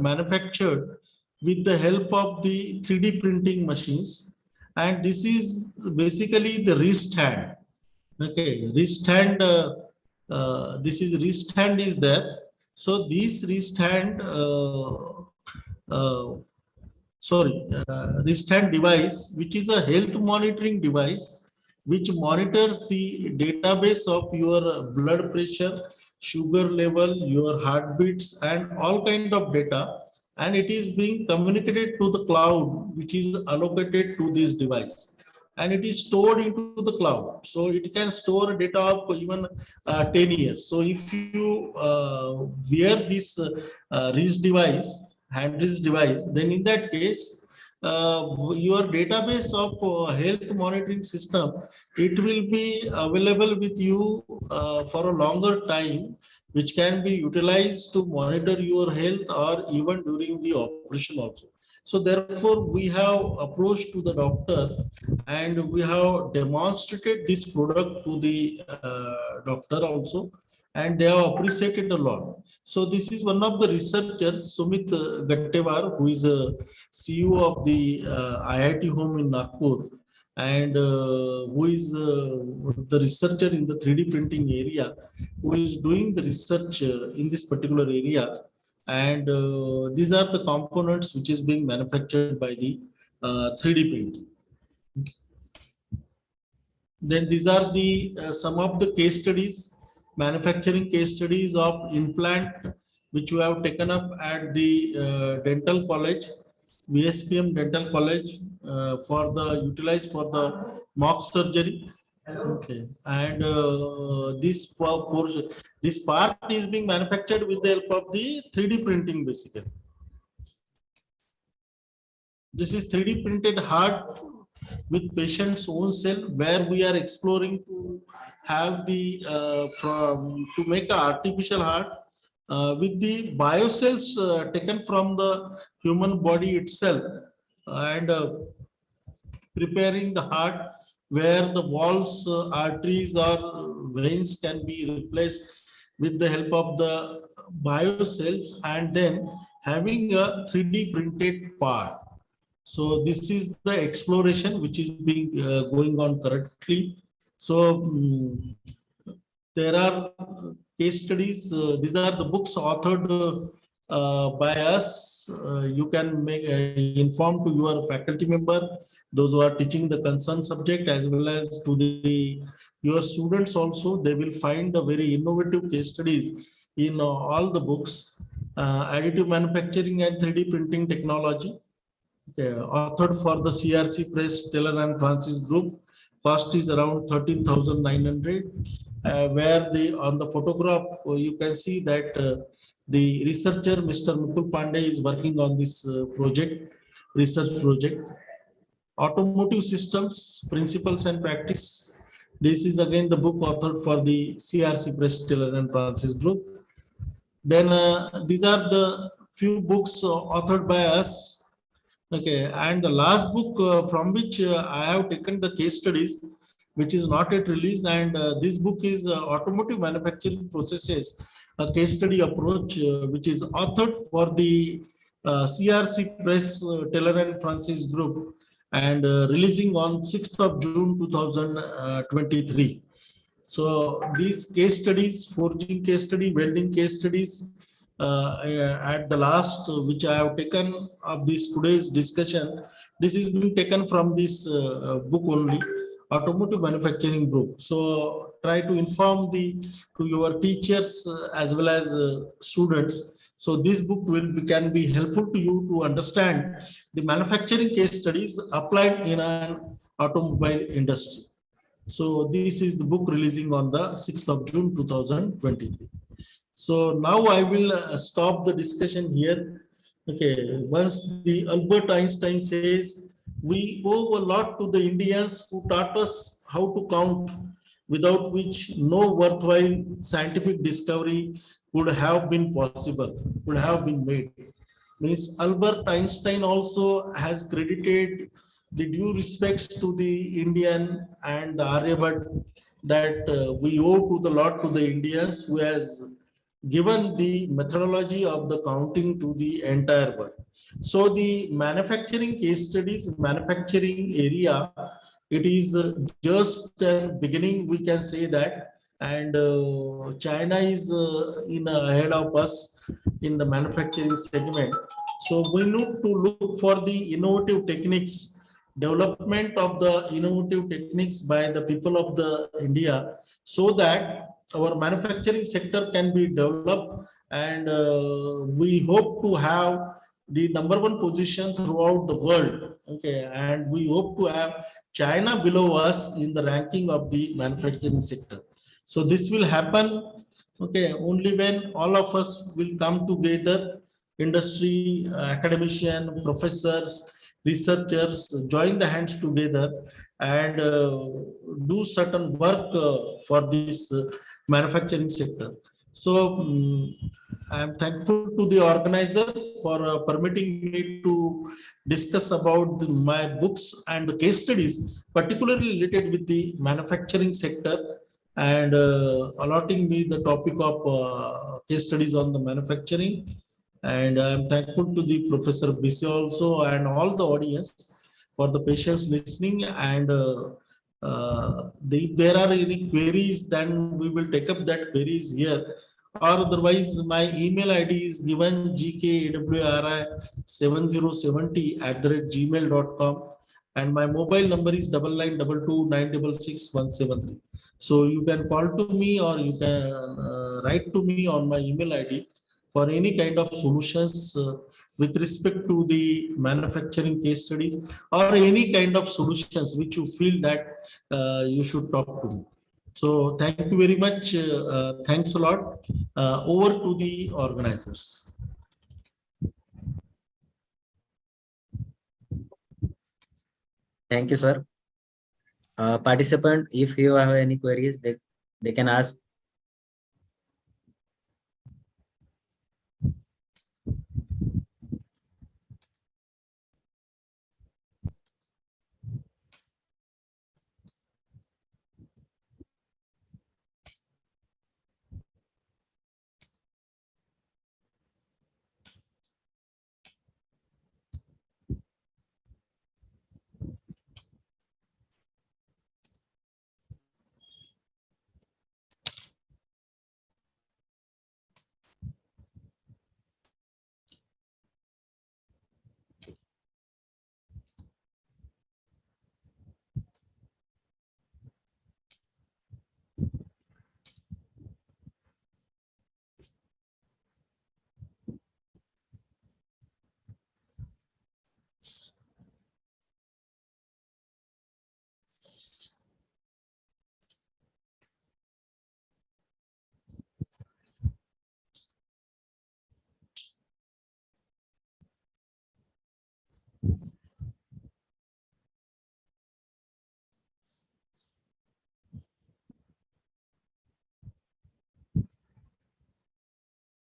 Speaker 1: manufactured with the help of the 3D printing machines. And this is basically the wrist hand. Okay, wrist hand, this is wrist hand is there. So this wrist hand uh, wristband device, which is a health monitoring device, which monitors the database of your blood pressure, sugar level, your heartbeats, and all kind of data. And it is being communicated to the cloud, which is allocated to this device. And it is stored into the cloud. So it can store data of even 10 years. So if you wear this wrist device, hand wrist device, then in that case, your database of health monitoring system, it will be available with you for a longer time, which can be utilized to monitor your health or even during the operation also. So therefore, we have approached to the doctor and we have demonstrated this product to the doctor also, and they have appreciated a lot. So this is one of the researchers, Sumit Gattewar, who is a CEO of the IIT Home in Nagpur, and who is the researcher in the 3D printing area, who is doing the research in this particular area. And these are the components which is being manufactured by the 3D printing. Then these are the some of the case studies, manufacturing case studies of implant which we have taken up at the dental college, VSPM Dental College, for the utilized for the mock surgery. Okay, and this part is being manufactured with the help of the 3D printing basically. This is 3D printed heart with patient's own cell, where we are exploring to have the to make an artificial heart with the biocells taken from the human body itself, and preparing the heart where the walls, arteries or veins can be replaced with the help of the biocells, and then having a 3D printed part. So this is the exploration which is being going on currently. So there are case studies. These are the books authored by us. You can make inform to your faculty member, those who are teaching the concerned subject, as well as to the your students also. They will find a very innovative case studies in all the books. Additive manufacturing and 3D printing technology. Okay, authored for the CRC Press, Taylor and Francis Group. Cost is around 13,900. Where the on the photograph you can see that the researcher Mr. Mukul Pandey is working on this research project. Automotive systems, principles and practice. This is again the book authored for the CRC Press, Taylor and Francis Group. Then these are the few books authored by us. Okay, and the last book from which I have taken the case studies, which is not yet released, and this book is Automotive Manufacturing Processes, a case study approach, which is authored for the CRC Press, Taylor and Francis Group, and releasing on 6th of June 2023. So these case studies, forging case study, welding case studies, at the last which I have taken of this today's discussion, this is being taken from this book only, Automotive Manufacturing Group. So try to inform to your teachers as well as students. So this book can be helpful to you to understand the manufacturing case studies applied in an automobile industry. So this is the book releasing on the 6th of June 2023. So now I will stop the discussion here. Okay, once the Albert Einstein says, we owe a lot to the Indians who taught us how to count, without which no worthwhile scientific discovery would have been possible, would have been made. Means Albert Einstein also has credited the due respects to the Indian and the Aryabhat, that we owe to the lot to the Indians who has given the methodology of the counting to the entire world. So the manufacturing case studies, manufacturing area, it is just a beginning, we can say that, and China is in ahead of us in the manufacturing segment. So we need to look for the innovative techniques, development of the innovative techniques by the people of the India, so that our manufacturing sector can be developed, and we hope to have the #1 position throughout the world. Okay, and we hope to have China below us in the ranking of the manufacturing sector. So this will happen, okay, only when all of us will come together, industry, academician, professors, researchers, join the hands together and do certain work for this manufacturing sector. So I am thankful to the organizer for permitting me to discuss about my books and the case studies, particularly related with the manufacturing sector, and allotting me the topic of case studies on the manufacturing. And I am thankful to the Professor Bisi also and all the audience for the patience listening. And if there are any queries, then we will take up that queries here. Or otherwise, my email ID is given, gkawri7070 @gmail.com. and my mobile number is 9922966173. So you can call to me or you can write to me on my email ID for any kind of solutions with respect to the manufacturing case studies or any kind of solutions which you feel that you should talk to me. So thank you very much. Thanks a lot. Over to the organizers.
Speaker 3: Thank you, sir. Participant, if you have any queries, they can ask.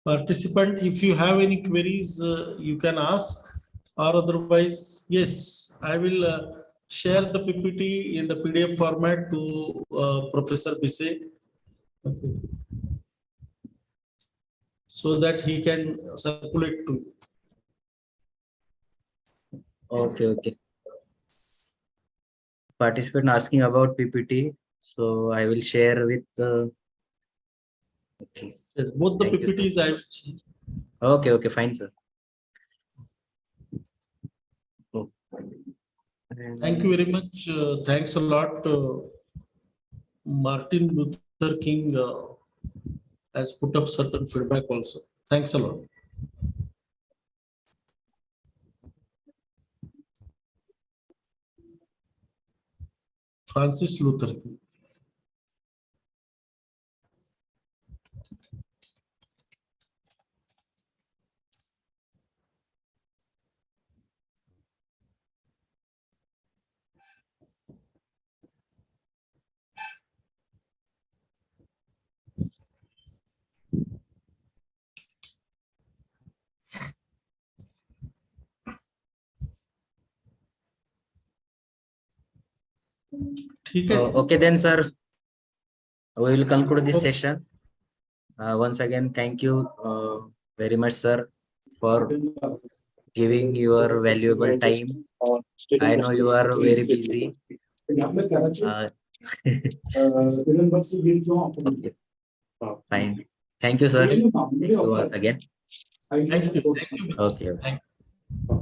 Speaker 1: Participant, if you have any queries, you can ask, or otherwise, yes, I will share the PPT in the PDF format to Professor Bisse, okay, so that he can circulate to you.
Speaker 3: Okay. Participant asking about PPT, so I will share with. Okay.
Speaker 1: Yes, both the
Speaker 3: Thank you, sir.
Speaker 1: PPTs I will share.
Speaker 3: Okay, fine, sir. Oh.
Speaker 1: Thank you very much. Thanks a lot. Martin Luther King has put up certain feedback also. Thanks a lot. Francis Luther King. ठीक है.
Speaker 3: Okay then, sir. We will conclude this
Speaker 1: Okay.
Speaker 3: session. Once again, thank you very much, sir, for giving your valuable time. I know you are very busy. Okay, fine. Thank you, sir. Thank you once again.
Speaker 1: Thank you.
Speaker 3: Okay.
Speaker 1: Thank you.